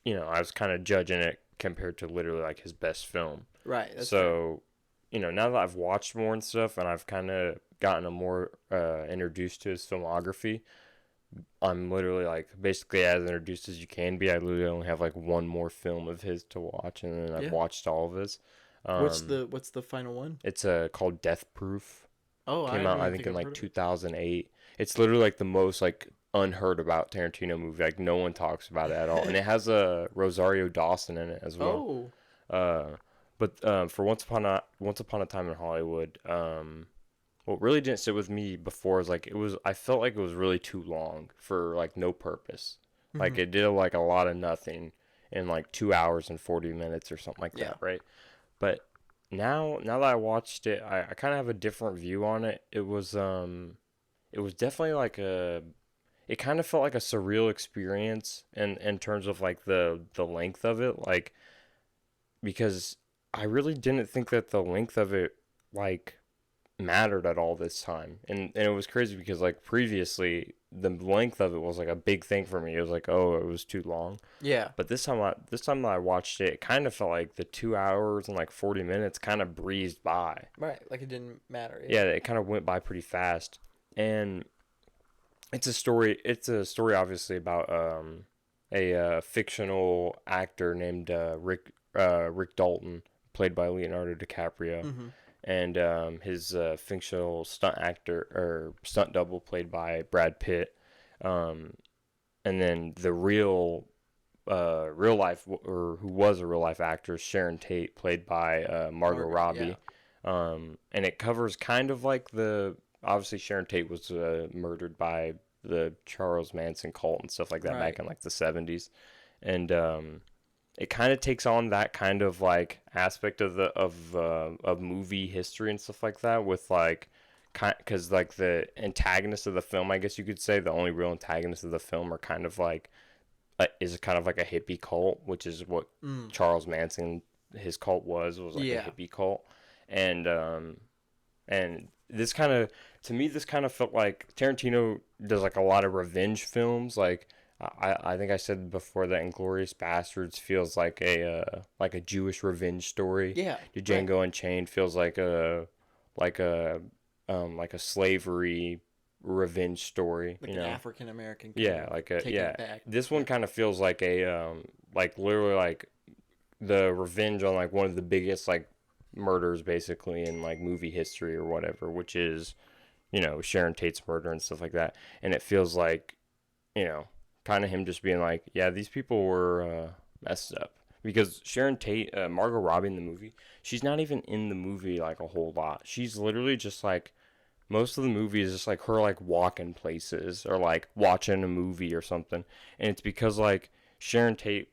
I was kind of judging it compared to literally like his best film. Right. That's so fair. Now that I've watched more and stuff and I've kind of gotten more introduced to his filmography, I'm literally like basically as introduced as you can be. I literally only have like one more film of his to watch, and then I've watched all of his. What's the final one? It's called Death Proof. Oh, came out I think in like 2008. It's literally like the most like unheard about Tarantino movie. Like no one talks about it at all, and it has Rosario Dawson in it as well. But for Once Upon a Time in Hollywood, what really didn't sit with me before is like I felt like it was really too long for like no purpose. Like it did like a lot of nothing in like 2 hours and 40 minutes or something like that, right? But now that I watched it, I kind of have a different view on it. It was definitely like it kind of felt like a surreal experience in terms of like the length of it, like because I really didn't think that the length of it like mattered at all this time, and it was crazy because like previously the length of it was like a big thing for me. It was like, oh, it was too long. Yeah. But this time that I watched it, it kind of felt like the 2 hours and like 40 minutes kind of breezed by. Right, like it didn't matter. Yeah, it kind of went by pretty fast, and it's a story obviously about a fictional actor named Rick Dalton, played by Leonardo DiCaprio. And his fictional stunt actor or stunt double played by Brad Pitt. and then the real life, or who was a real life actress, Sharon Tate, played by Margot Robbie. Yeah. And it covers kind of like obviously Sharon Tate was murdered by the Charles Manson cult and stuff like that back in like the 70s. And it kind of takes on that kind of like aspect of movie history and stuff like that, with like, because like the antagonists of the film, I guess you could say, the only real antagonists of the film are kind of like is kind of like a hippie cult, which is what Charles Manson, his cult was like a hippie cult. And this kind of, to me, this kind of felt like Tarantino does like a lot of revenge films. Like I think I said before that Inglourious Basterds feels like a Jewish revenge story. Yeah. Django Unchained feels like a slavery revenge story, like an African American. Yeah, like this one kind of feels like like literally like the revenge on like one of the biggest like murders basically in like movie history or whatever, which is, Sharon Tate's murder and stuff like that. And it feels like, kind of him just being like, yeah, these people were messed up. Because Sharon Tate, Margot Robbie in the movie, she's not even in the movie like a whole lot. She's literally just like, most of the movie is just like her like walking places or like watching a movie or something. And it's because like Sharon Tate,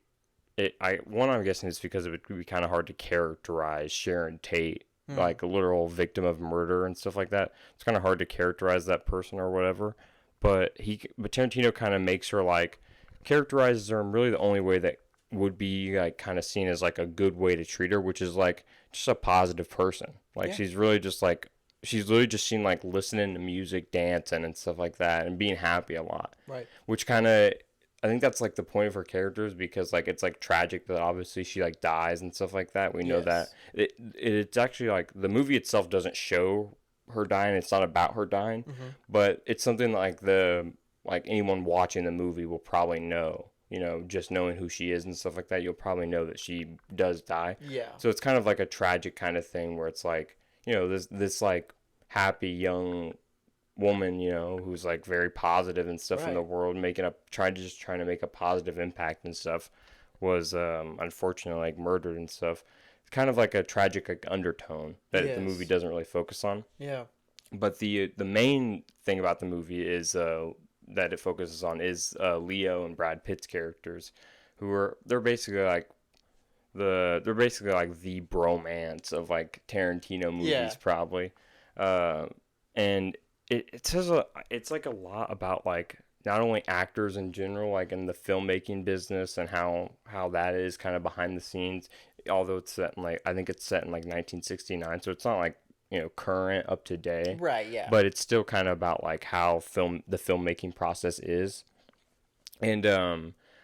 I'm guessing it's because it would be kind of hard to characterize Sharon Tate, like a literal victim of murder and stuff like that. It's kind of hard to characterize that person or whatever. But Tarantino kind of makes her like, characterizes her in really the only way that would be like kind of seen as like a good way to treat her, which is like just a positive person. Like she's really just like, she's literally just seen like listening to music, dancing and stuff like that, and being happy a lot. Right. Which kind of, I think that's like the point of her characters, because like it's like tragic that obviously she like dies and stuff like that. We know that it's actually like the movie itself doesn't show her dying. It's not about her dying, but it's something like anyone watching the movie will probably know. Just knowing who she is and stuff like that, you'll probably know that she does die. Yeah. So it's kind of like a tragic kind of thing where it's like, this like happy young woman, who's like very positive and stuff in the world, trying to make a positive impact and stuff, was unfortunately like murdered and stuff. It's kind of like a tragic like undertone that the movie doesn't really focus on. Yeah. But the main thing about the movie is that it focuses on is Leo and Brad Pitt's characters, they're basically like the bromance of like Tarantino movies, probably. And it says it's like a lot about like not only actors in general, like in the filmmaking business, and how that is kind of behind the scenes, although it's set in like, I think it's set in like 1969, so it's not like current, up to date, right? Yeah, but it's still kind of about like how the filmmaking process is. And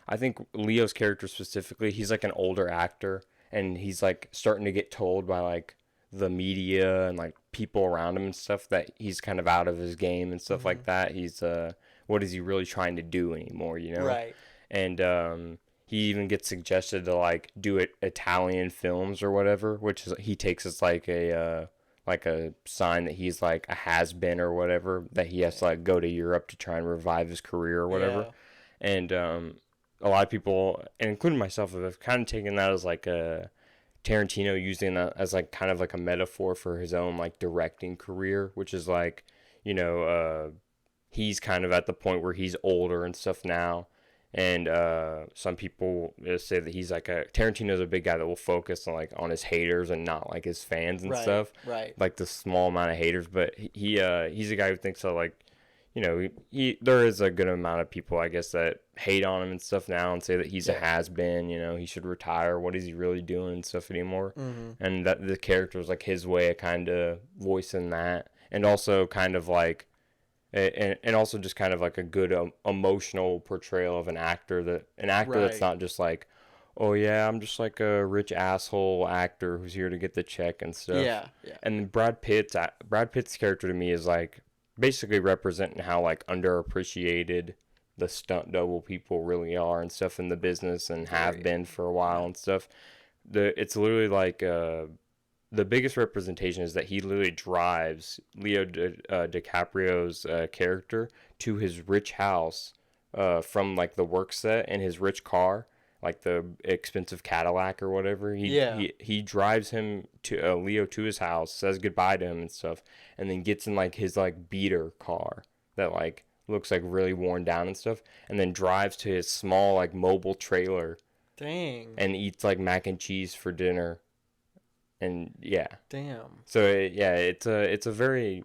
I think Leo's character specifically, he's like an older actor, and he's like starting to get told by like the media and like people around him and stuff that he's kind of out of his game and stuff like that. He's what is he really trying to do anymore, right? And he even gets suggested to like do Italian films or whatever, which is, he takes as like a sign that he's like a has-been or whatever, that he has to like go to Europe to try and revive his career or whatever. And a lot of people, and including myself, have kind of taken that as like a Tarantino using that as like kind of like a metaphor for his own like directing career, which is like, he's kind of at the point where he's older and stuff now. And some people say that he's like Tarantino's a big guy that will focus on like on his haters and not like his fans and stuff. Right. Like the small amount of haters, but he's a guy who thinks that like, there is a good amount of people, I guess, that hate on him and stuff now and say that he's a has-been, he should retire. What is he really doing and stuff anymore? And that the character was like his way of kind of voicing that, and also kind of like, and also just kind of like a good emotional portrayal of an actor that's not just like, oh yeah, I'm just like a rich asshole actor who's here to get the check and stuff. Yeah. And Brad Pitt's character to me is like basically representing how like underappreciated the stunt double people really are and stuff in the business, and have been for a while and stuff. It's literally like the biggest representation is that he literally drives Leo DiCaprio's character to his rich house from like the work set in his rich car, like the expensive Cadillac or whatever. He drives him to Leo to his house, says goodbye to him and stuff, and then gets in like his like beater car that like looks like really worn down and stuff, and then drives to his small like mobile trailer. Dang. And eats like mac and cheese for dinner. And yeah. Damn. So it's a very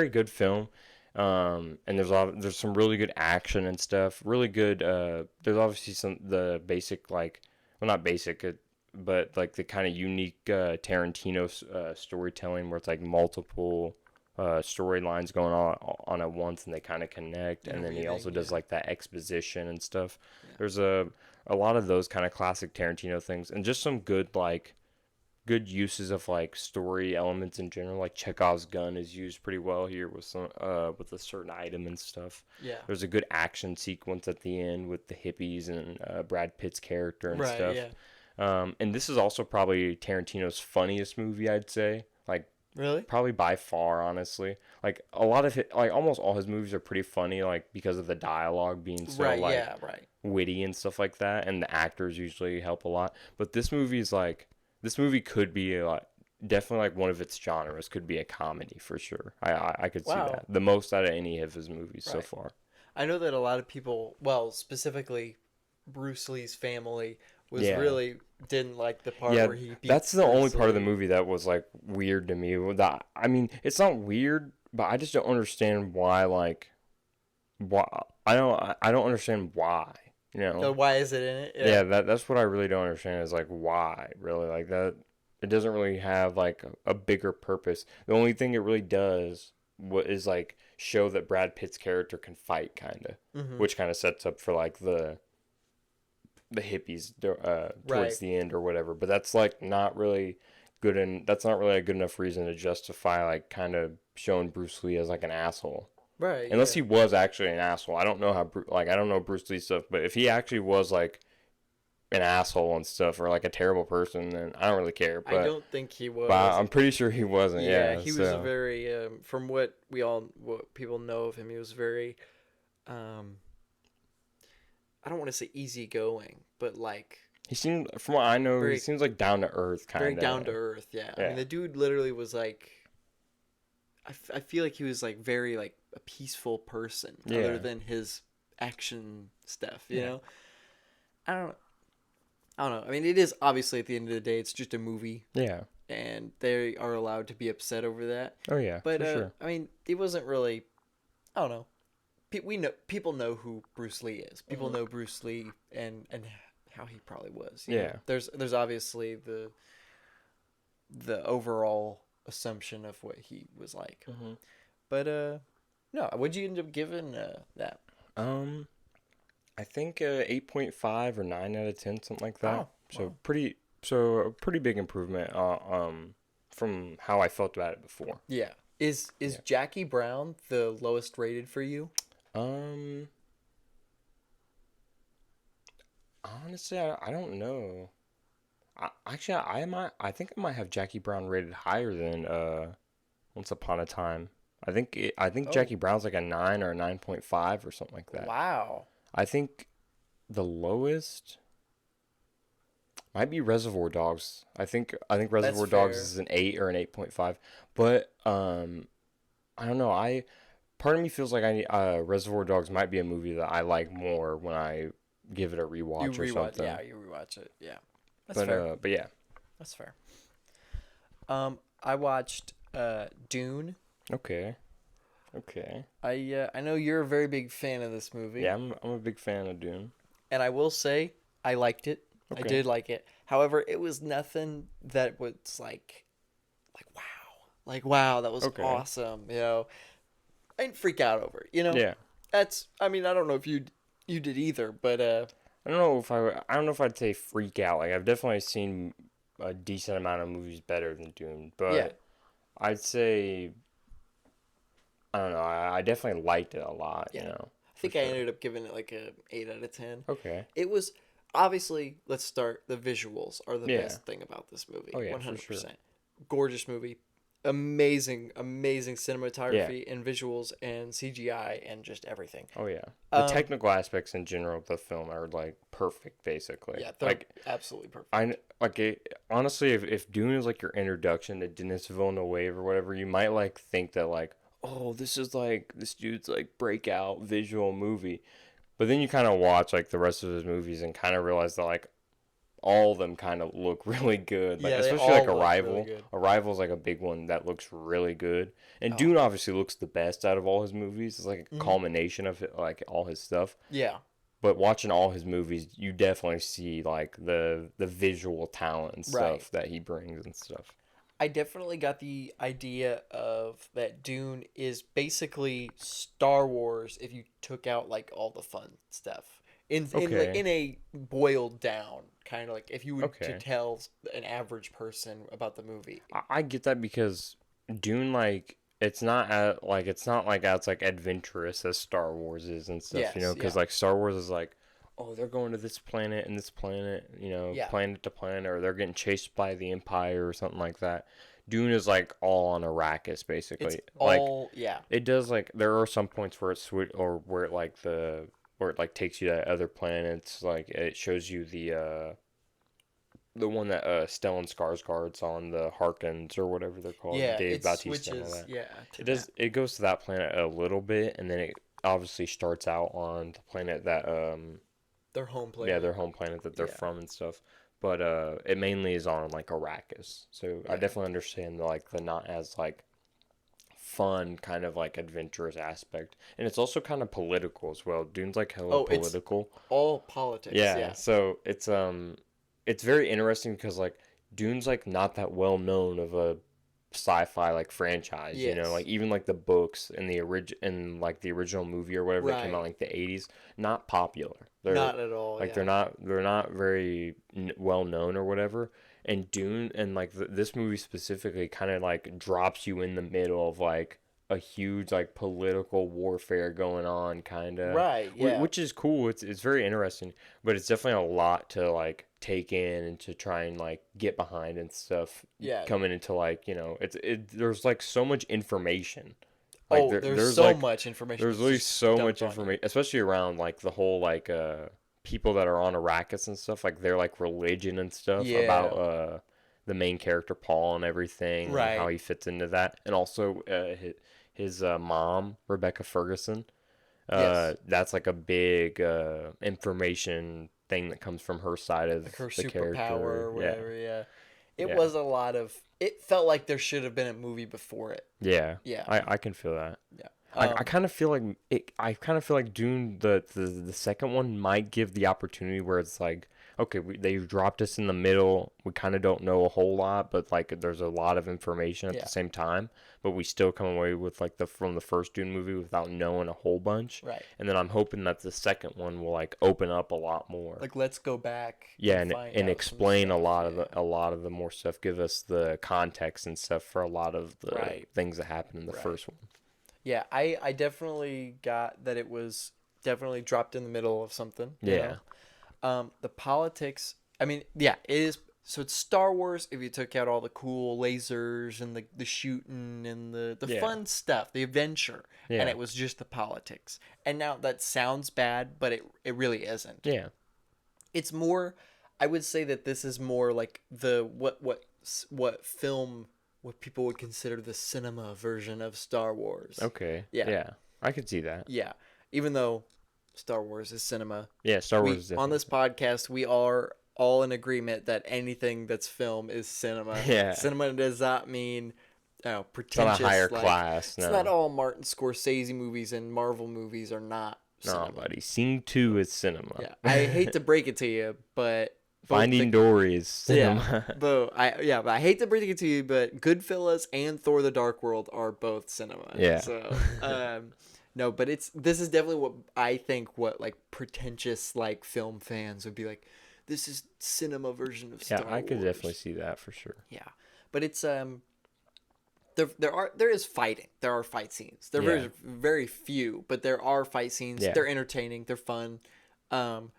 good film. And there's some really good action and stuff. Really good. There's obviously the basic like, well, not basic, but like the kind of unique Tarantino storytelling where it's like multiple storylines going on at once and they kind of connect. And then he also does like that exposition and stuff. Yeah. There's a lot of those kind of classic Tarantino things, and just some good uses of like story elements in general. Like Chekhov's gun is used pretty well here with some with a certain item and stuff. Yeah. There's a good action sequence at the end with the hippies and Brad Pitt's character and stuff. Yeah. And this is also probably Tarantino's funniest movie, I'd say. Like really? Probably by far, honestly. Like a lot of like almost all his movies are pretty funny, like because of the dialogue being so witty and stuff like that, and the actors usually help a lot. But this movie could be definitely like one of its genres, could be a comedy for sure. I could see that the most out of any of his movies so far. I know that a lot of people, well, specifically Bruce Lee's family, really didn't like the part where he beat that's the only part of the movie that was like weird to me. I mean, it's not weird, but I just don't understand why. Like, why I don't understand why. You know, so why is it in it? Yeah, that's what I really don't understand is like why really like that. It doesn't really have like a bigger purpose. The only thing it really does is like show that Brad Pitt's character can fight, kind of, which kind of sets up for like the hippies towards the end or whatever. But that's like not really good, and that's not really a good enough reason to justify like kind of showing Bruce Lee as like an asshole. Right. Unless he was actually an asshole. I don't know how I don't know Bruce Lee stuff, but if he actually was like an asshole and stuff or like a terrible person, then I don't really care. But I don't think he was. But I'm pretty sure he wasn't. Yeah, he was a very from what people know of him, he was very I don't want to say easygoing, but like he seemed, from what I know, he seems like down to earth kind of. Very down to earth, yeah. I mean, the dude literally was like, I feel like he was like very like a peaceful person, other than his action stuff. You know, I don't know. I mean, it is obviously at the end of the day, it's just a movie. Yeah. And they are allowed to be upset over that. Oh yeah, but for sure. I mean, it wasn't really. I don't know. People know who Bruce Lee is. People know Bruce Lee and how he probably was. You know? There's obviously the overall assumption of what he was like. But no, what'd you end up giving that? I think 8.5 or 9 out of 10, something like that. Oh, so a pretty big improvement from how I felt about it before. Yeah. Is Jackie Brown the lowest rated for you? Honestly, I don't know. I think I might have Jackie Brown rated higher than Once Upon a Time. I think Jackie Brown's like a 9 or a 9.5 or something like that. Wow. I think the lowest might be Reservoir Dogs. I think Reservoir Dogs is an 8 or an 8.5. But I don't know. Part of me feels like Reservoir Dogs might be a movie that I like more when I give it a rewatch or something. Yeah, you rewatch it. Yeah, that's fair. But yeah, that's fair. I watched Dune. Okay. I know you're a very big fan of this movie. Yeah, I'm a big fan of Dune. And I will say I liked it. Okay. I did like it. However, it was nothing that was like wow, that was awesome. You know, I didn't freak out over it. You know. Yeah. I mean, I don't know if you did either, but I don't know if I'd say freak out. Like, I've definitely seen a decent amount of movies better than Dune, but I'd say, I don't know, I definitely liked it a lot. Yeah. You know, I think I ended up giving it like a 8 out of 10. Okay. It was obviously, let's start, the visuals are the best thing about this movie. Oh yeah, 100%. For sure. Gorgeous movie. amazing cinematography and visuals and CGI and just everything. Oh yeah, the technical aspects in general of the film are like perfect, basically. Yeah, they're like absolutely perfect. Honestly, if Dune is like your introduction to Denis Villeneuve or whatever, you might like think that like, oh, this is like this dude's like breakout visual movie, but then you kind of watch like the rest of his movies and kind of realize that like all of them kind of look really good. Like, especially like Arrival. Really Arrival's like a big one that looks really good. And Dune obviously looks the best out of all his movies. It's like a culmination of it, like all his stuff. Yeah. But watching all his movies, you definitely see like the visual talent and stuff that he brings and stuff. I definitely got the idea of that Dune is basically Star Wars if you took out like all the fun stuff. In a boiled down kind of like if you were to tell an average person about the movie. I get that because Dune like it's not like as like adventurous as Star Wars is and stuff, you know, because like Star Wars is like, oh, they're going to this planet and this planet, you know, planet to planet, or they're getting chased by the Empire or something like that. Dune is like all on Arrakis basically. It's all it does like there are some points where it's or where it like where it like takes you to other planets, like it shows you the one that Stellan Skarsgård's on, the Harkins or whatever they're called, Dave Bautista and all that. It goes to that planet a little bit, and then it obviously starts out on the planet that their home planet. Yeah, their home planet that they're from and stuff. But it mainly is on like Arrakis. So I definitely understand like the not as like fun kind of like adventurous aspect, and it's also kind of political as well. Dune's like hella political. It's all politics. Yeah. So it's very interesting because like Dune's like not that well known of a sci-fi like franchise. You know, like even like the books and the original movie or whatever that came out like the 80s, not popular. They're not at all. Like they're not very well known or whatever. And Dune and like this movie specifically kind of like drops you in the middle of like a huge like political warfare going on, kind of. Right. Yeah. Which is cool. It's very interesting, but it's definitely a lot to like take in and to try and like get behind and stuff. Yeah. Coming into like, you know, there's like so much information. Like there's so like, much information. There's really so much information, especially around like the whole like people that are on Arrakis and stuff, like their like religion and stuff about the main character Paul and everything, and how he fits into that, and also his mom Rebecca Ferguson. That's like a big information thing that comes from her side of like her the superpower character or whatever. It was a lot of. It felt like there should have been a movie before it. Yeah. I can feel that. Yeah. I kind of feel like I kind of feel like Dune the second one might give the opportunity where it's like, okay, they dropped us in the middle. We kind of don't know a whole lot, but like there's a lot of information at the same time. But we still come away with like from the first Dune movie without knowing a whole bunch. Right. And then I'm hoping that the second one will like open up a lot more. Like let's go back. Yeah, and explain a lot of the more stuff. Give us the context and stuff for a lot of the things that happened in the first one. Yeah, I definitely got that it was definitely dropped in the middle of something. You know? The politics, I mean, it is. So it's Star Wars if you took out all the cool lasers and the shooting and the fun stuff, the adventure, and it was just the politics. And now that sounds bad, but it really isn't. Yeah. It's more, I would say that this is more like the what people would consider the cinema version of Star Wars. Okay. Yeah. I could see that. Yeah. Even though Star Wars is cinema. Yeah, Star Wars is on this podcast, we are all in agreement that anything that's film is cinema. Yeah. Cinema does not mean pretentious. It's not a higher class. It's not all Martin Scorsese movies and Marvel movies are not cinema. No, buddy. Scene 2 is cinema. Yeah. I hate to break it to you, but Finding Dory is cinema. Yeah, but I hate to break it to you, but Goodfellas and Thor: The Dark World are both cinema. Yeah. So, no, but this is definitely what I think. What like pretentious like film fans would be like. This is cinema version of Star Wars. Yeah, I could definitely see that for sure. Yeah, but it's there is fighting. There are fight scenes. They're very very few, but there are fight scenes. Yeah. They're entertaining. They're fun. The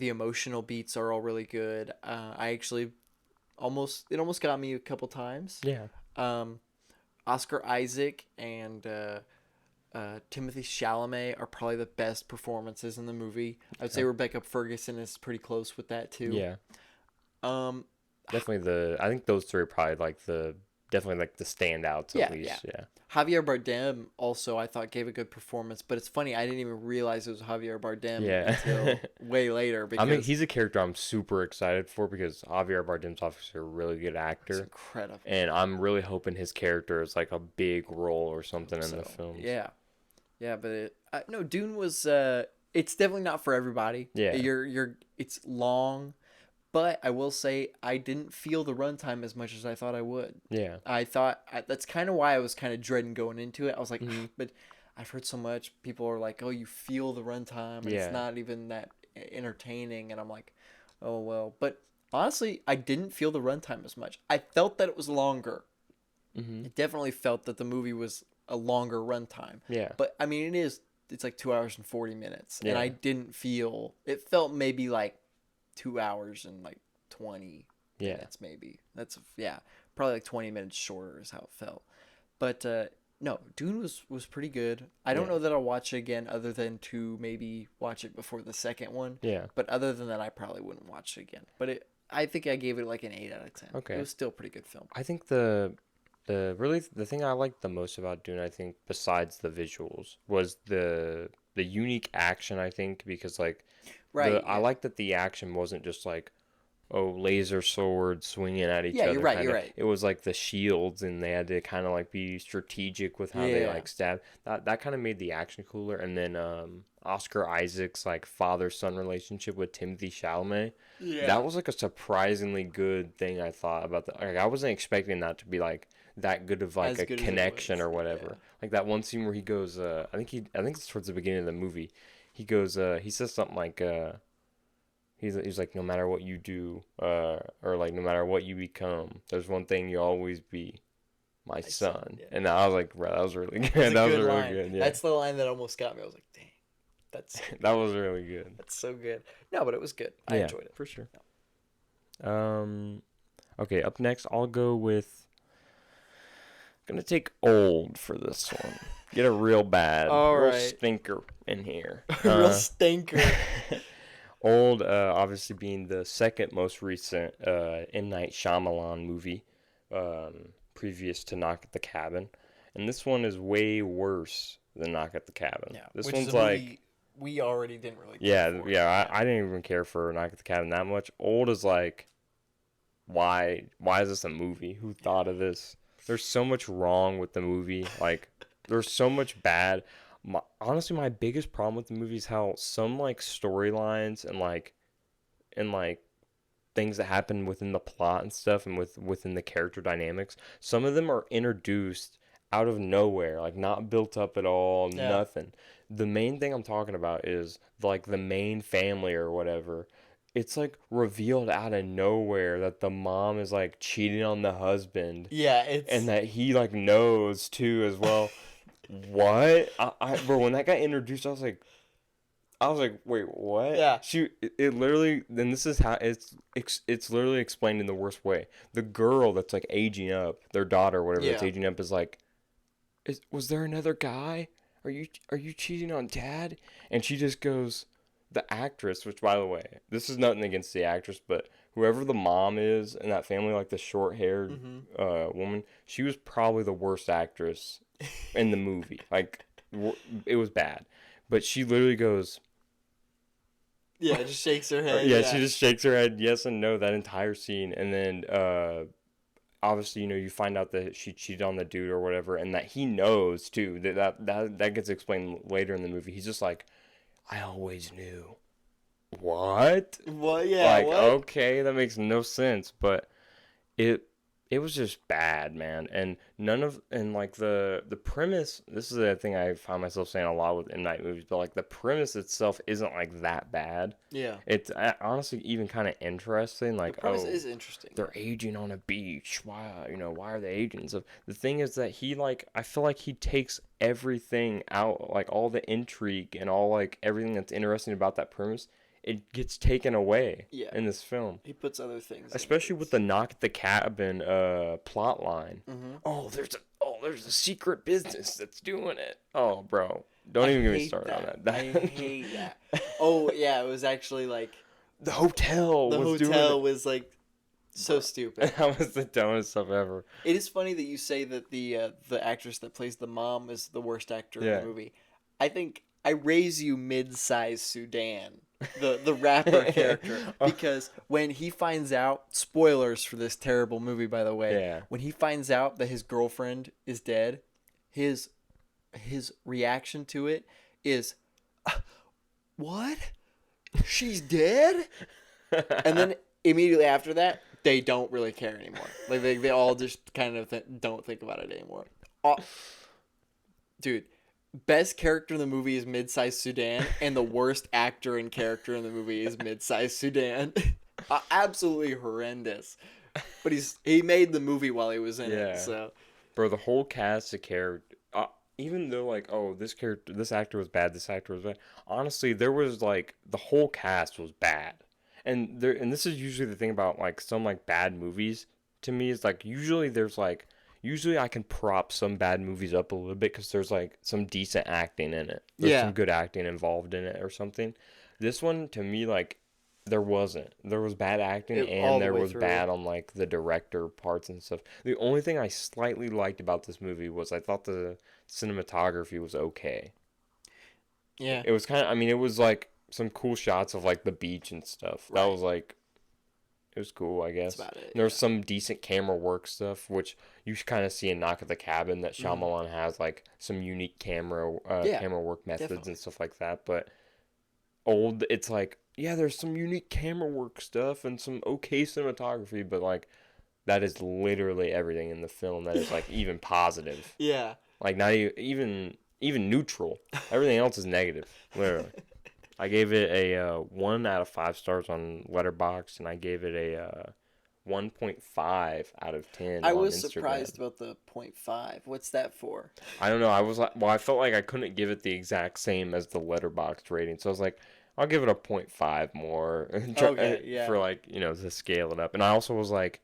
emotional beats are all really good. I actually almost got me a couple times. Yeah. Oscar Isaac and Timothy Chalamet are probably the best performances in the movie. I would say Rebecca Ferguson is pretty close with that too. Yeah. Um, Definitely I think those three are probably definitely the standouts at least. Yeah. Javier Bardem also I thought gave a good performance, but it's funny I didn't even realize it was Javier Bardem until way later. Because I mean, he's a character I'm super excited for because Javier Bardem's obviously a really good actor. It's incredible. And I'm really hoping his character is like a big role or something in the film. Yeah. Yeah, but no, Dune was it's definitely not for everybody. Yeah. It's long. But I will say I didn't feel the runtime as much as I thought I would. Yeah. I thought that's kind of why I was kind of dreading going into it. I was like, but I've heard so much. People are like, oh, you feel the runtime. And it's not even that entertaining. And I'm like, oh, well. But honestly, I didn't feel the runtime as much. I felt that it was longer. Mm-hmm. It definitely felt that the movie was a longer runtime. Yeah. But, I mean, it's like 2 hours and 40 minutes. Yeah. And I didn't feel, it felt maybe like 2 hours and like 20 minutes maybe. That's probably like 20 minutes shorter is how it felt. But no, Dune was pretty good. I don't know that I'll watch it again other than to maybe watch it before the second one. Yeah. But other than that, I probably wouldn't watch it again. But I think I gave it like an 8 out of 10. Okay. It was still a pretty good film. I think the thing I liked the most about Dune, I think, besides the visuals, was the unique action, I think, because like I like that the action wasn't just like, oh, laser swords swinging at each other. You're right. It was like the shields, and they had to kind of like be strategic with how they like stab. That kind of made the action cooler. And then Oscar Isaac's like father-son relationship with Timothy Chalamet. Yeah. That was like a surprisingly good thing, I thought, about the. Like, I wasn't expecting that to be like that good of like a connection or whatever. Yeah. Like that one scene where he goes, I think it's towards the beginning of the movie. He goes, he says something like, he's like, no matter what you do, or like, no matter what you become, there's one thing you'll always be, my son. Yeah. And I was like, bro, that was really good. That was really good. Yeah. That's the line that almost got me. I was like, dang, that's that was really good. That's so good. No, but it was good. I enjoyed it for sure. Okay, up next, I'll go with. Gonna take Old for this one. Get a real bad, real stinker in here. Real stinker. Old, obviously being the second most recent M. Night Shyamalan movie, previous to Knock at the Cabin, and this one is way worse than Knock at the Cabin. Yeah, this one's like we already didn't really. Care for I didn't even care for Knock at the Cabin that much. Old is like, why is this a movie? Who thought of this? There's so much wrong with the movie. Like, there's so much bad. Honestly, my biggest problem with the movie is how some like storylines and like things that happen within the plot and stuff and within the character dynamics, some of them are introduced out of nowhere, like not built up at all, nothing. The main thing I'm talking about is like the main family or whatever. It's like revealed out of nowhere that the mom is like cheating on the husband. Yeah, and that he like knows too as well. What? Bro, when that got introduced, I was like, wait, what? Yeah. It literally, then this is how it's literally explained in the worst way. The girl that's like aging up, their daughter, whatever that's aging up, is like, was there another guy? Are you cheating on Dad? And she just goes, the actress, which by the way, this is nothing against the actress, but whoever the mom is in that family, like the short-haired woman, she was probably the worst actress in the movie. Like, it was bad. But she literally goes... Yeah, just shakes her head. Yeah, she just shakes her head yes and no that entire scene. And then, obviously, you find out that she cheated on the dude or whatever, and that he knows, too. That gets explained later in the movie. He's just like, I always knew. What? Well, yeah. Like, what? Okay, that makes no sense, but it was just bad, man. And like the premise, this is the thing I find myself saying a lot with M. Night movies, but like the premise itself isn't like that bad. Yeah. It's honestly even kind of interesting. Like, the premise is interesting. They're aging on a beach. Why are they aging? So the thing is that I feel like he takes everything out, like all the intrigue and all like everything that's interesting about that premise. it gets taken away in this film. He puts other things. Especially with the knock at the cabin plot line. Mm-hmm. There's a secret business that's doing it. Oh, bro. Don't even get me started on that. I hate that. Oh, yeah, it was actually like... The hotel was like so stupid. That was the dumbest stuff ever. It is funny that you say that the actress that plays the mom is the worst actor in the movie. I think I Raise You Mid-Size Sudan, the rapper character, because when he finds out, spoilers for this terrible movie, by the way, when he finds out that his girlfriend is dead, his reaction to it is, what? She's dead? And then immediately after that, they don't really care anymore. Like they all just kind of don't think about it anymore. Dude, best character in the movie is Mid-Size Sudan, and the worst actor and character in the movie is Mid-Size Sudan. Absolutely horrendous. But he made the movie while he was in it. So, bro, the whole cast of character. Even though, like, this actor was bad, this actor was bad. Honestly, there was, like, the whole cast was bad. And this is usually the thing about, like, some, like, bad movies to me is, like, usually I can prop some bad movies up a little bit because there's, like, some decent acting in it. There's some good acting involved in it or something. This one, to me, like, there wasn't. There was bad acting and there was bad on, like, the director parts and stuff. The only thing I slightly liked about this movie was I thought the cinematography was okay. Yeah. It was kind of, I mean, it was, like, some cool shots of, like, the beach and stuff. That was, like, it was cool, I guess. That's about it. There's some decent camera work stuff, which you kind of see in Knock at the Cabin that Shyamalan has, like, some unique camera work methods and stuff like that. But it's like, there's some unique camera work stuff and some okay cinematography, but, like, that is literally everything in the film that is, like, even positive. Yeah. Like, not even neutral. Everything else is negative, literally. I gave it a 1 out of 5 stars on Letterboxd, and I gave it a 1.5 out of 10 I on was Instagram. surprised about the 0.5. What's that for? I don't know. I was like, I felt like I couldn't give it the exact same as the Letterboxd rating, so I was like, I'll give it a 0.5 more for, like, to scale it up. And I also was like,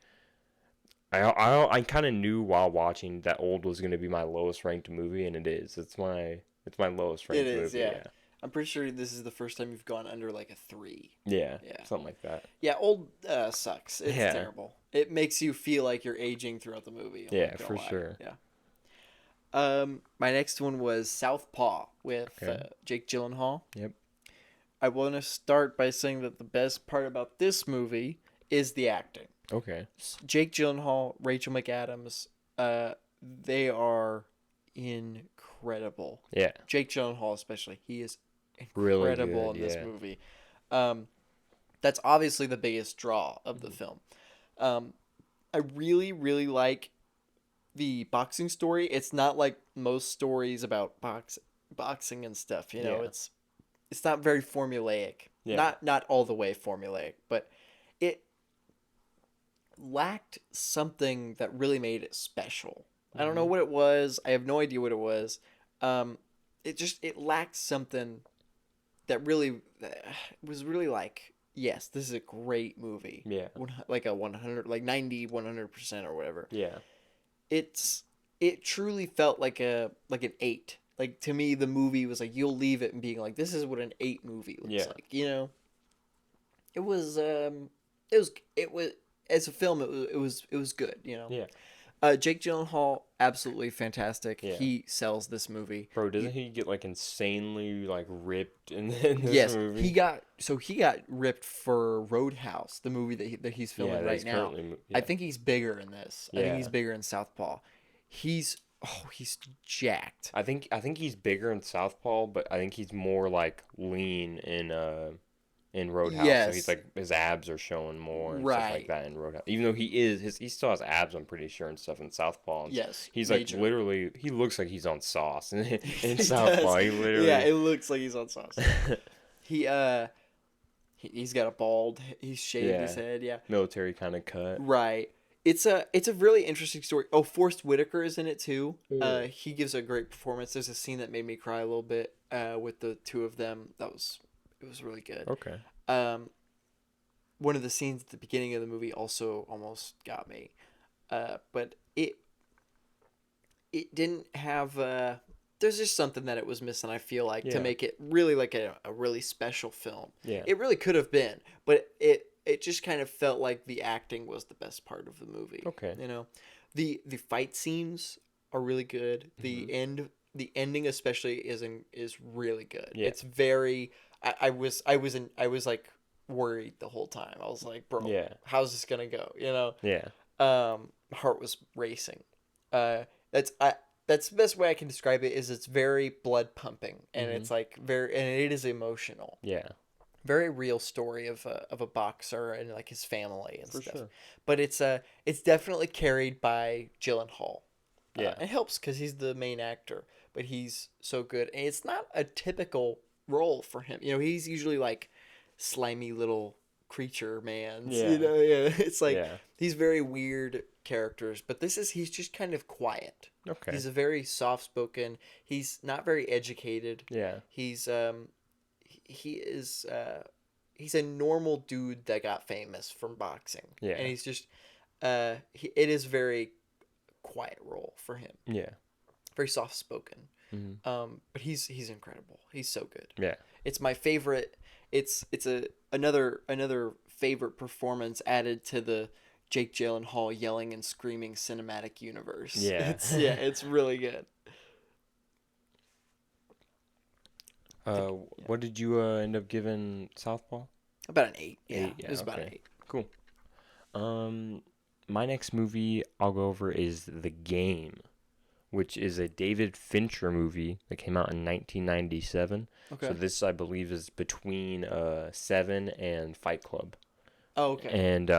I kind of knew while watching that Old was going to be my lowest ranked movie, and it is. It's my lowest ranked movie. It is, yeah. I'm pretty sure this is the first time you've gone under like a 3. Yeah, something like that. Yeah, Old sucks. It's terrible. It makes you feel like you're aging throughout the movie. For sure. Yeah. My next one was Southpaw with Jake Gyllenhaal. Yep. I want to start by saying that the best part about this movie is the acting. Okay. Jake Gyllenhaal, Rachel McAdams, they are incredible. Yeah. Jake Gyllenhaal especially, he is incredible in this movie. That's obviously the biggest draw of the film. I really, really like the boxing story. It's not like most stories about boxing and stuff. It's not very formulaic. Yeah. Not all the way formulaic, but it lacked something that really made it special. I don't know what it was. I have no idea what it was. It lacked something that really was really like, yes, this is a great movie. Yeah. Like a 100, like 90, 100% or whatever. Yeah. It truly felt like an 8. Like, to me, the movie was like, you'll leave it and being like, this is what an 8 movie looks like. It was as a film, it was good. Yeah. Jake Gyllenhaal, absolutely fantastic. Yeah. He sells this movie. Bro, doesn't he get like insanely like ripped in this movie? He got ripped for Roadhouse, the movie that he's filming right now. I think he's bigger in this. I think he's bigger in Southpaw. He's jacked. I think he's bigger in Southpaw, but I think he's more like lean in Roadhouse. Yes. So he's like, his abs are showing more and stuff like that in Roadhouse. Even though he still has abs, I'm pretty sure, and stuff in Southpaw. Yes. He's major. Like literally, he looks like he's on sauce in Southpaw. He literally. Yeah, it looks like he's on sauce. He's got a bald. He's shaved his head. Yeah. Military kind of cut. Right. It's a really interesting story. Oh, Forrest Whitaker is in it too. He gives a great performance. There's a scene that made me cry a little bit with the two of them. That was It was really good. Okay. One of the scenes at the beginning of the movie also almost got me, but it didn't have. There's just something that it was missing. I feel like to make it really like a really special film. Yeah. It really could have been, but it just kind of felt like the acting was the best part of the movie. Okay. You know, the fight scenes are really good. Mm-hmm. The ending especially is really good. Yeah. It's very. I was like worried the whole time. I was like, bro, how's this gonna go? You know. Yeah. Heart was racing. That's the best way I can describe it. Is it's very blood pumping, and it's like and it is emotional. Yeah. Very real story of a boxer and like his family and stuff. Sure. But it's definitely carried by Gyllenhaal. Yeah. It helps because he's the main actor, but he's so good, and it's not a typical role for him. You know, he's usually like slimy little creature man. Yeah. You know, it's like he's very weird characters, but he's just kind of quiet. Okay. He's a very soft spoken. He's not very educated. Yeah. He's he's a normal dude that got famous from boxing. Yeah. And he's just it is very quiet role for him. Yeah. Very soft spoken. Mm-hmm. But he's incredible. He's so good. Yeah. It's my favorite. It's another favorite performance added to the Jake Gyllenhaal yelling and screaming cinematic universe. Yeah. It's really good. What did you end up giving Southpaw? About an 8. Yeah, 8, it was about an 8. Cool. My next movie I'll go over is The Game, which is a David Fincher movie that came out in 1997. Okay. So this, I believe, is between Seven and Fight Club. Oh, okay. And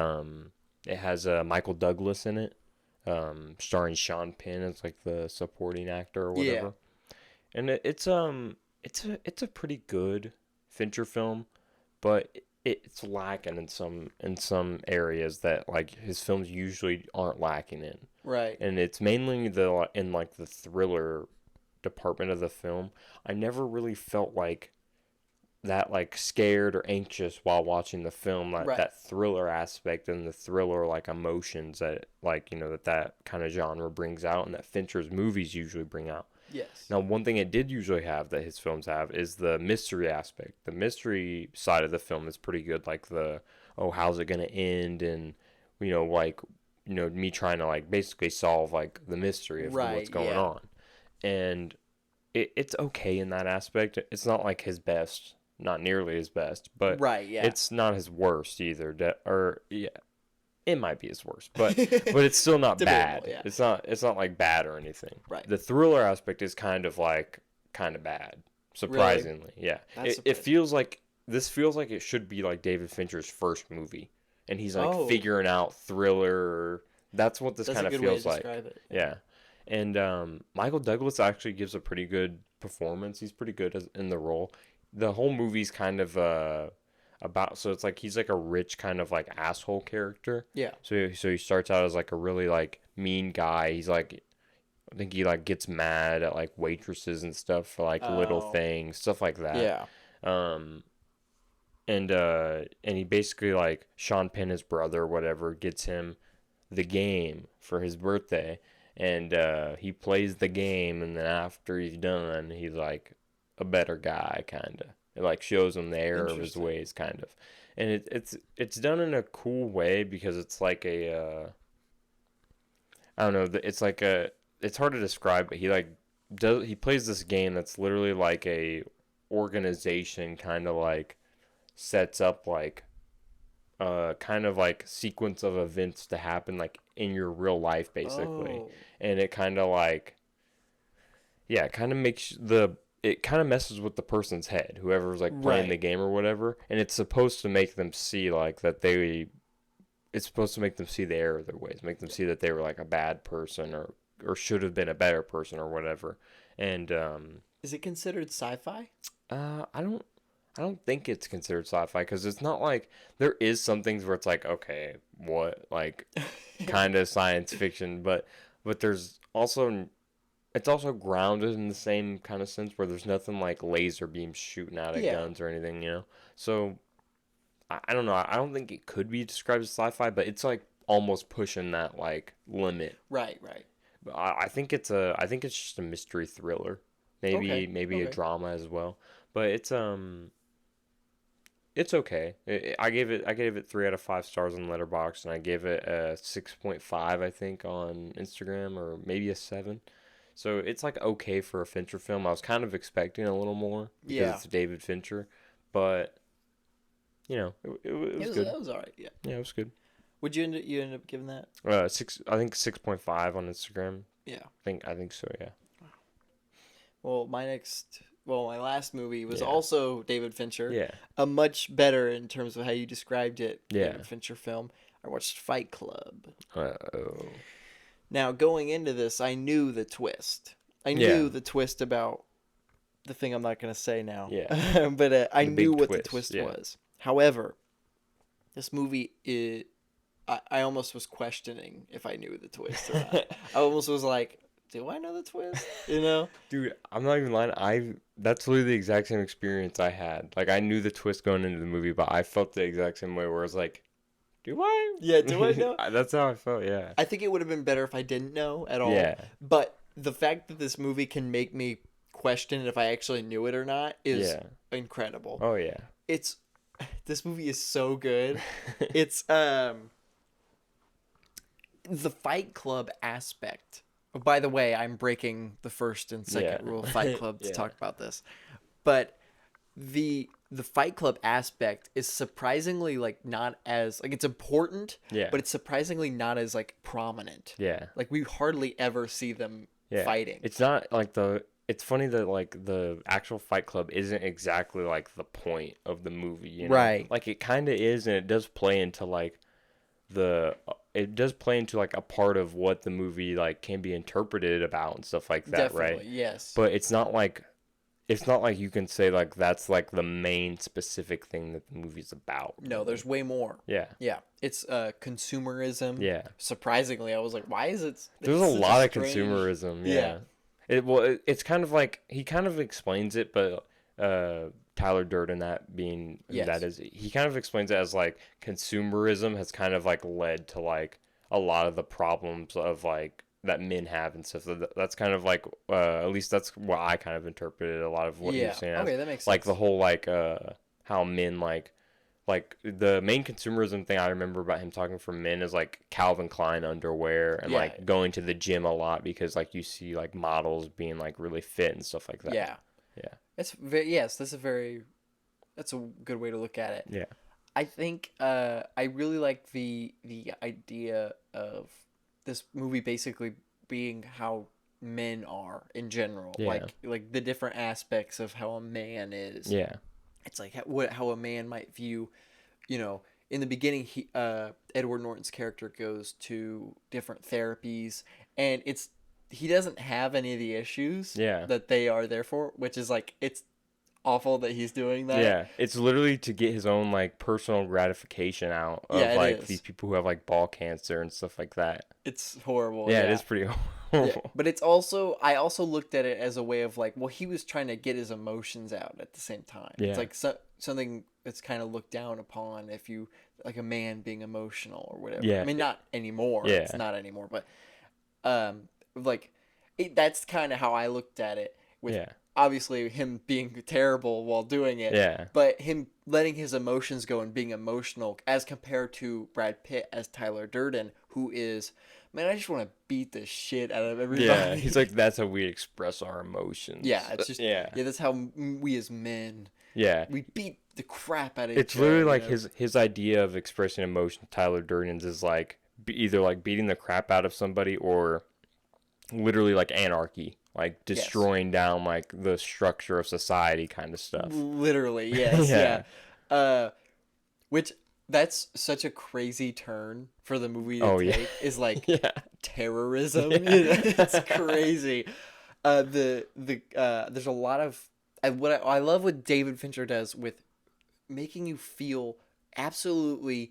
it has Michael Douglas in it, starring Sean Penn as like the supporting actor or whatever. Yeah. And it's a pretty good Fincher film, but it's lacking in some areas that like his films usually aren't lacking in. Right. And it's mainly in like the thriller department of the film. I never really felt like that like scared or anxious while watching the film, like that thriller aspect and the thriller like emotions that like, you know, that kind of genre brings out and that Fincher's movies usually bring out. Yes. Now, one thing it did usually have that his films have is the mystery aspect. The mystery side of the film is pretty good, like how's it going to end? And, you know, like, you know, me trying to, like, basically solve, like, the mystery of what's going on. And it's okay in that aspect. It's not, like, his best, not nearly his best, but it's not his worst either. It might be his worst, but it's still not bad. Yeah. It's not like bad or anything. Right. The thriller aspect is kind of bad, surprisingly. Really? Yeah. It feels like it should be like David Fincher's first movie, and he's like figuring out thriller. That's what this kind of feels like. It. Yeah. And Michael Douglas actually gives a pretty good performance. He's pretty good in the role. The whole movie's kind of so it's like he's like a rich kind of like asshole character. Yeah. So he starts out as like a really like mean guy. He's like, I think he like gets mad at like waitresses and stuff for like little things, stuff like that. Yeah. And he basically like Sean Penn, his brother, or whatever, gets him the game for his birthday, and he plays the game, and then after he's done, he's like a better guy, kind of. It like shows him the error of his ways, kind of, and it's done in a cool way because it's like I don't know, it's like it's hard to describe, but he plays this game that's literally like a organization, kind of like sets up like kind of like sequence of events to happen like in your real life basically, and it kind of like it kind of messes with the person's head, whoever's like playing the game or whatever, and it's supposed to make them see like that it's supposed to make them see the error of their ways, make them see that they were like a bad person or should have been a better person or whatever. And is it considered sci-fi? I don't think it's considered sci-fi because it's not like there is some things where it's like, okay, what, like kind of science fiction, but there's also it's also grounded in the same kind of sense where there's nothing like laser beams shooting out of guns or anything, you know? So, I don't know. I don't think it could be described as sci-fi, but it's like almost pushing that like limit. Right, right. But I think it's just a mystery thriller. Maybe a drama as well. But it's okay. I gave it 3 out of 5 stars on Letterboxd, and I gave it a 6.5, I think, on Instagram, or maybe a 7. So it's like okay for a Fincher film. I was kind of expecting a little more because it's David Fincher, but you know, it was good. It was all right. Yeah. Yeah, it was good. Would you end up giving that? 6. I think 6.5 on Instagram. Yeah. I think so. Yeah. Well, my last movie was also David Fincher. Yeah. A much better in terms of how you described it. Yeah. David Fincher film. I watched Fight Club. Uh-oh. Now, going into this, I knew the twist. I knew the twist about the thing I'm not going to say now. Yeah. But I knew what the twist was. However, this movie, I almost was questioning if I knew the twist or not. I almost was like, do I know the twist? You know? Dude, I'm not even lying. That's literally the exact same experience I had. Like, I knew the twist going into the movie, but I felt the exact same way where I was like, do I? Yeah, do I know? That's how I felt, yeah. I think it would have been better if I didn't know at all. Yeah. But the fact that this movie can make me question if I actually knew it or not is incredible. Oh, yeah. This movie is so good. It's the Fight Club aspect. Oh, by the way, I'm breaking the first and second rule of Fight Club to talk about this. But the Fight Club aspect is surprisingly like not as like it's important, but it's surprisingly not as like prominent. Yeah. Like we hardly ever see them fighting. It's not like it's funny that like the actual Fight Club isn't exactly like the point of the movie, you know? Right. Like it kind of is, and it does play into like a part of what the movie like can be interpreted about and stuff like that. Definitely, right? Yes. But it's not like you can say like that's like the main specific thing that the movie's about. No, there's way more. Yeah. Yeah. It's consumerism. Yeah. Surprisingly, I was like, why is it? There's a lot of consumerism. Yeah. It's kind of like he kind of explains it, but Tyler Durden, he kind of explains it as like consumerism has kind of like led to like a lot of the problems of like that men have and stuff. So that's kind of like at least that's what I kind of interpreted a lot of what he was saying. Okay, that makes sense. Like the whole like how men like the main consumerism thing I remember about him talking for men is like Calvin Klein underwear and like going to the gym a lot because like you see like models being like really fit and stuff like that. Yeah. Yeah. That's a good way to look at it. Yeah. I think I really like the idea of this movie basically being how men are in general. Yeah. Like the different aspects of how a man is. Yeah. It's like how a man might view, you know, in the beginning, Edward Norton's character goes to different therapies, and he doesn't have any of the issues that they are there for, which is like, it's awful that he's doing that. Yeah, it's literally to get his own like personal gratification out of like these people who have like ball cancer and stuff like that. It's horrible. Yeah, it is pretty horrible. Yeah. But it's also, I also looked at it as a way of like, well, he was trying to get his emotions out at the same time. Yeah. It's like something that's kind of looked down upon if you, like a man being emotional or whatever. Yeah. I mean, not anymore. Yeah. It's not anymore. But that's kind of how I looked at it with obviously him being terrible while doing it. Yeah. But him letting his emotions go and being emotional as compared to Brad Pitt as Tyler Durden, who is, man, I just want to beat the shit out of everybody. Yeah, he's like, that's how we express our emotions. Yeah, it's just, that's how we as men, we beat the crap out of each other. It's literally like his idea of expressing emotion, Tyler Durden's, is like either like beating the crap out of somebody or literally like anarchy, like destroying down like the structure of society kind of stuff. Literally, yes. Which, that's such a crazy turn for the movie to take, is like terrorism. It's crazy. There's a lot of what I love what David Fincher does with making you feel absolutely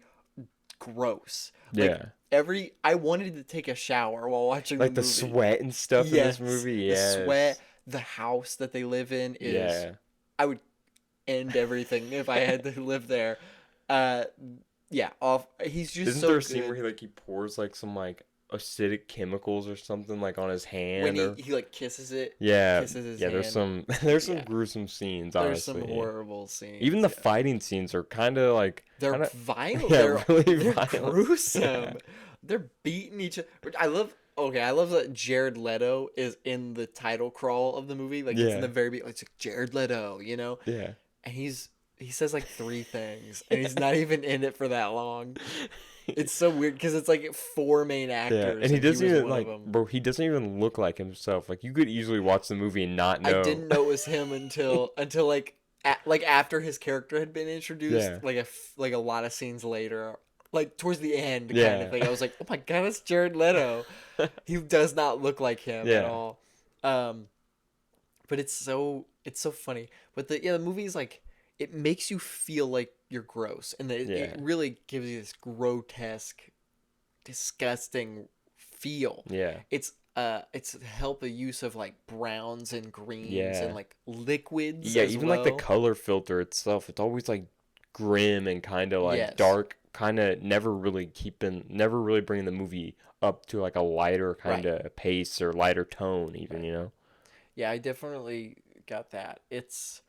gross. Like, I wanted to take a shower while watching Like the the movie. sweat and stuff in this movie. Yes. The sweat, the house that they live in is. I would end everything if I had to live there. Yeah, off. He's just Isn't so there a good. scene where he pours like some like acidic chemicals or something like on his hand when or he like kisses it? yeah Kisses his yeah hand. there's some gruesome scenes, honestly. There's some horrible scenes. Even the fighting scenes are kind of like they're violent. Yeah, they're violent. gruesome. Yeah. They're beating each other. I love that Jared Leto is in the title crawl of the movie. Like it's in the very beginning. It's like Jared Leto, you know? Yeah. And he says like 3 things, and he's not even in it for that long. It's so weird because it's like 4 main actors. Yeah, and he doesn't even like, bro. He doesn't even look like himself. Like you could easily watch the movie and not know. I didn't know it was him until like after his character had been introduced. Yeah. Like a lot of scenes later, like towards the end, kind of thing. I was like, oh my god, it's Jared Leto. He does not look like him at all. But it's so funny. But the movie is like, it makes you feel like you're gross, and it really gives you this grotesque, disgusting feel. Yeah. It's help the use of like browns and greens and like liquids. Yeah, even like the color filter itself, it's always like grim and kind of like dark, kind of never really bringing the movie up to like a lighter kind of pace or lighter tone even, you know. Yeah, I definitely got that. It's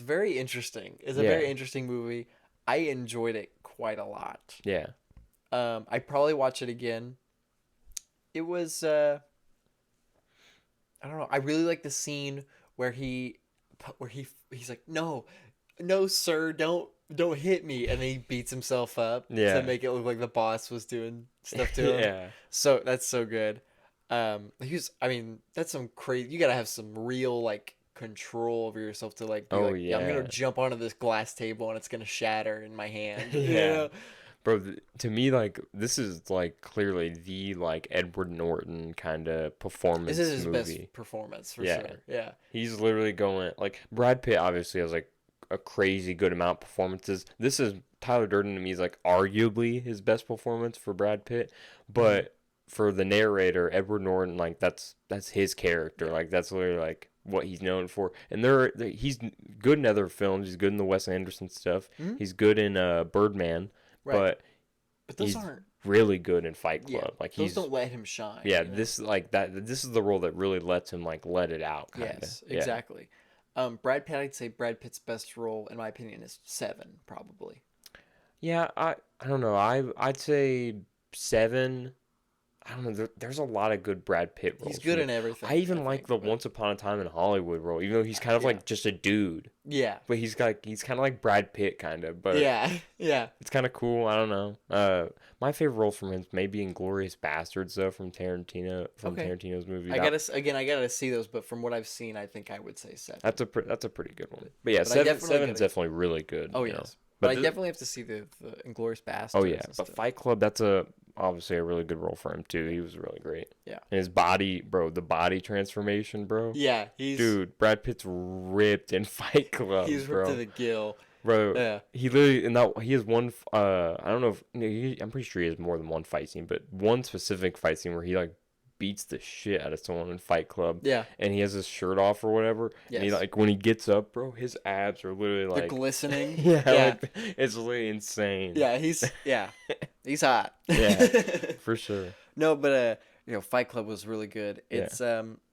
very interesting. It's a very interesting movie. I enjoyed it quite a lot. Yeah. I probably watch it again. It was I don't know. I really like the scene where he's like, no, sir, don't hit me, and then he beats himself up to make it look like the boss was doing stuff to him. Yeah. So that's so good. That's some crazy. You gotta have some real like control over yourself to like be I'm gonna jump onto this glass table and it's gonna shatter in my hand. Yeah. You know? Bro, to me, like, this is like clearly the like Edward Norton kind of performance. This is his movie. Best performance for sure. Yeah. He's literally going like Brad Pitt obviously has like a crazy good amount of performances. This is Tyler Durden to me is like arguably his best performance for Brad Pitt, but for the narrator Edward Norton, like that's his character. Like that's literally like what he's known for. And he's good in other films. He's good in the Wes Anderson stuff. Mm-hmm. He's good in Birdman, but those aren't really good in Fight Club. Yeah, like those don't let him shine. Yeah, this like that. This is the role that really lets him like let it out. Kinda. Yes, exactly. Brad Pitt, I'd say Brad Pitt's best role, in my opinion, is 7 probably. Yeah, I don't know. I'd say 7. I don't know. There's a lot of good Brad Pitt roles. He's good in everything. I even like the Once Upon a Time in Hollywood role, even though he's kind of like just a dude. Yeah. But he's kind of like Brad Pitt, kind of. But yeah. It's kind of cool. I don't know. My favorite role from him is maybe Inglourious Bastards, though, from Tarantino, Tarantino's movie. I gotta see those, but from what I've seen, I think I would say 7. That's a pretty good one. But yeah, 7's definitely really good. Oh yes. But I definitely have to see the Inglourious Bastards. Oh yeah, but Fight Club, that's obviously a really good role for him too. He was really great. Yeah. And his body, bro, the body transformation, bro. Yeah, dude, Brad Pitt's ripped in Fight Club. He's ripped to the gill. Bro, yeah. He literally he has one. I don't know if I'm pretty sure he has more than one fight scene, but one specific fight scene where he like beats the shit out of someone in Fight Club. Yeah. And he has his shirt off or whatever. Yes. And he like when he gets up, bro, his abs are literally like they're glistening. Yeah. Like, it's literally insane. Yeah, he's hot. Yeah. For sure. No, but Fight Club was really good. It's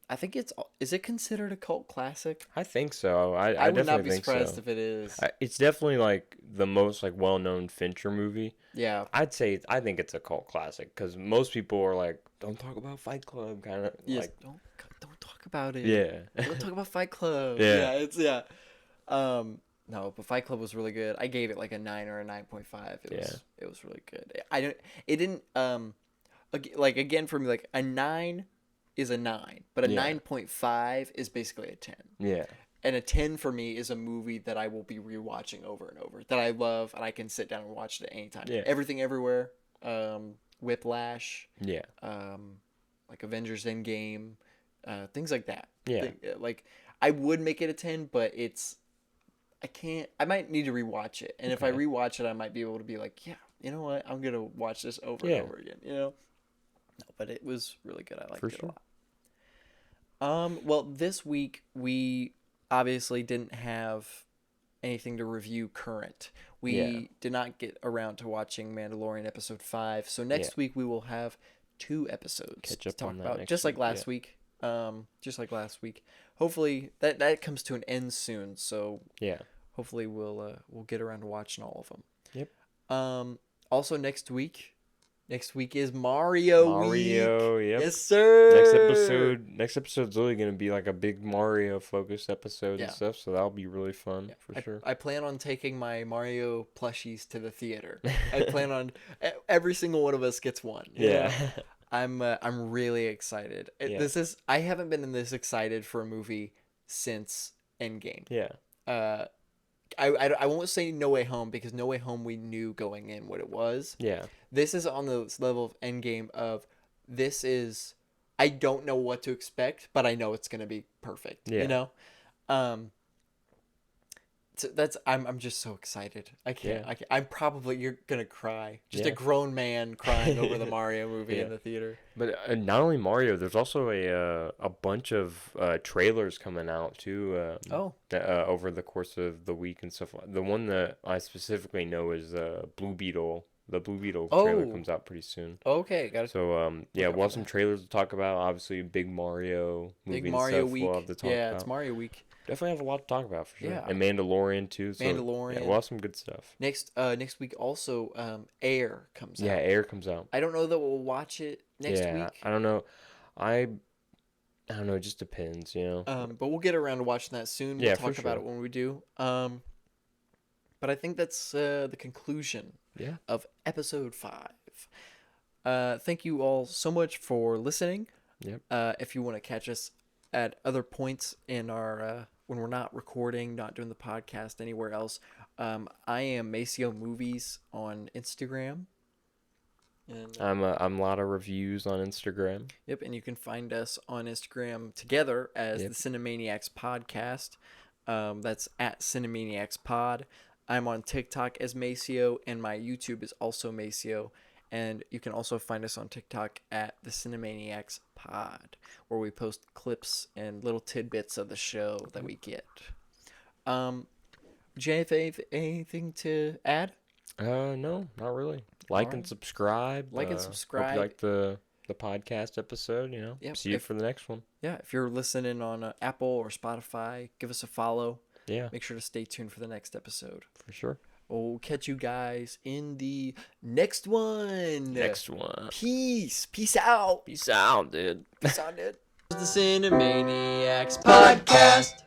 I think is it considered a cult classic? I think so. I would not be think surprised so. if it is. It's definitely like the most like well-known Fincher movie. Yeah. I think it's a cult classic because most people are like, don't talk about Fight Club, kind of. Yes. Like, don't talk about it. Yeah. Don't talk about Fight Club. Yeah. No, but Fight Club was really good. I gave it like a 9 or a 9.5. It was really good. Again for me, like a 9 is a 9, but a 9.5 is basically a 10. Yeah. And a 10 for me is a movie that I will be rewatching over and over, that I love, and I can sit down and watch it at any time. Yeah. Everything Everywhere, Whiplash. Yeah. Like Avengers Endgame, things like that. Yeah. Like I would make it a 10, but I might need to rewatch it. And if I rewatch it, I might be able to be like, yeah, you know what, I'm gonna watch this over and over again. No, but it was really good. I liked it a lot. Well, this week we obviously didn't have anything to review current. We did not get around to watching Mandalorian episode 5. So next week we will have 2 episodes to talk about, just like last week. Just like last week. Hopefully that comes to an end soon. So hopefully we'll get around to watching all of them. Yep. Also next week is Mario week. Yep. Yes, sir. Next episode's really gonna be like a big Mario focused episode and stuff, so that'll be really fun for sure. I plan on taking my Mario plushies to the theater. I plan on every single one of us gets one. Yeah. I'm really excited. I haven't been this excited for a movie since Endgame. Yeah. I won't say No Way Home, because No Way Home we knew going in what it was. Yeah. This is on the level of Endgame of I don't know what to expect, but I know it's gonna be perfect. Yeah. You know? So I'm just so excited. I can't. I'm probably, you're gonna cry. Just a grown man crying over the Mario movie in the theater. But not only Mario, there's also a bunch of trailers coming out too. Over the course of the week and stuff. The one that I specifically know is Blue Beetle. The Blue Beetle trailer comes out pretty soon. Okay, got it. So we'll have some trailers to talk about. Obviously, big Mario movie. Big Mario and stuff week. We'll have to talk about. It's Mario week. Definitely have a lot to talk about for sure. Yeah. And Mandalorian too. So, Mandalorian. We'll have some good stuff. Next week also, Air comes out. Yeah, Air comes out. I don't know that we'll watch it next week. I don't know. I don't know. It just depends, you know. But we'll get around to watching that soon. We'll talk about it when we do. But I think that's the conclusion of episode 5. Thank you all so much for listening. Yep. If you want to catch us at other points in our when we're not recording, not doing the podcast anywhere else, I am Maceo Movies on Instagram. And I'm a lot of reviews on Instagram. Yep, and you can find us on Instagram together as the Cinemaniacs podcast. That's at Cinemaniacs Pod. I'm on TikTok as Maceo, and my YouTube is also Maceo. And you can also find us on TikTok at the Cinemaniacs Pod, where we post clips and little tidbits of the show that we get. Do you have anything to add? No, not really. Like and subscribe. Like and subscribe. Hope you like the podcast episode, you know. See you for the next one. Yeah, if you're listening on Apple or Spotify, give us a follow. Yeah. Make sure to stay tuned for the next episode. For sure. We'll catch you guys in the next one. Peace. Peace out. Peace out, dude. Peace out, dude. The Cinemaniacs Podcast.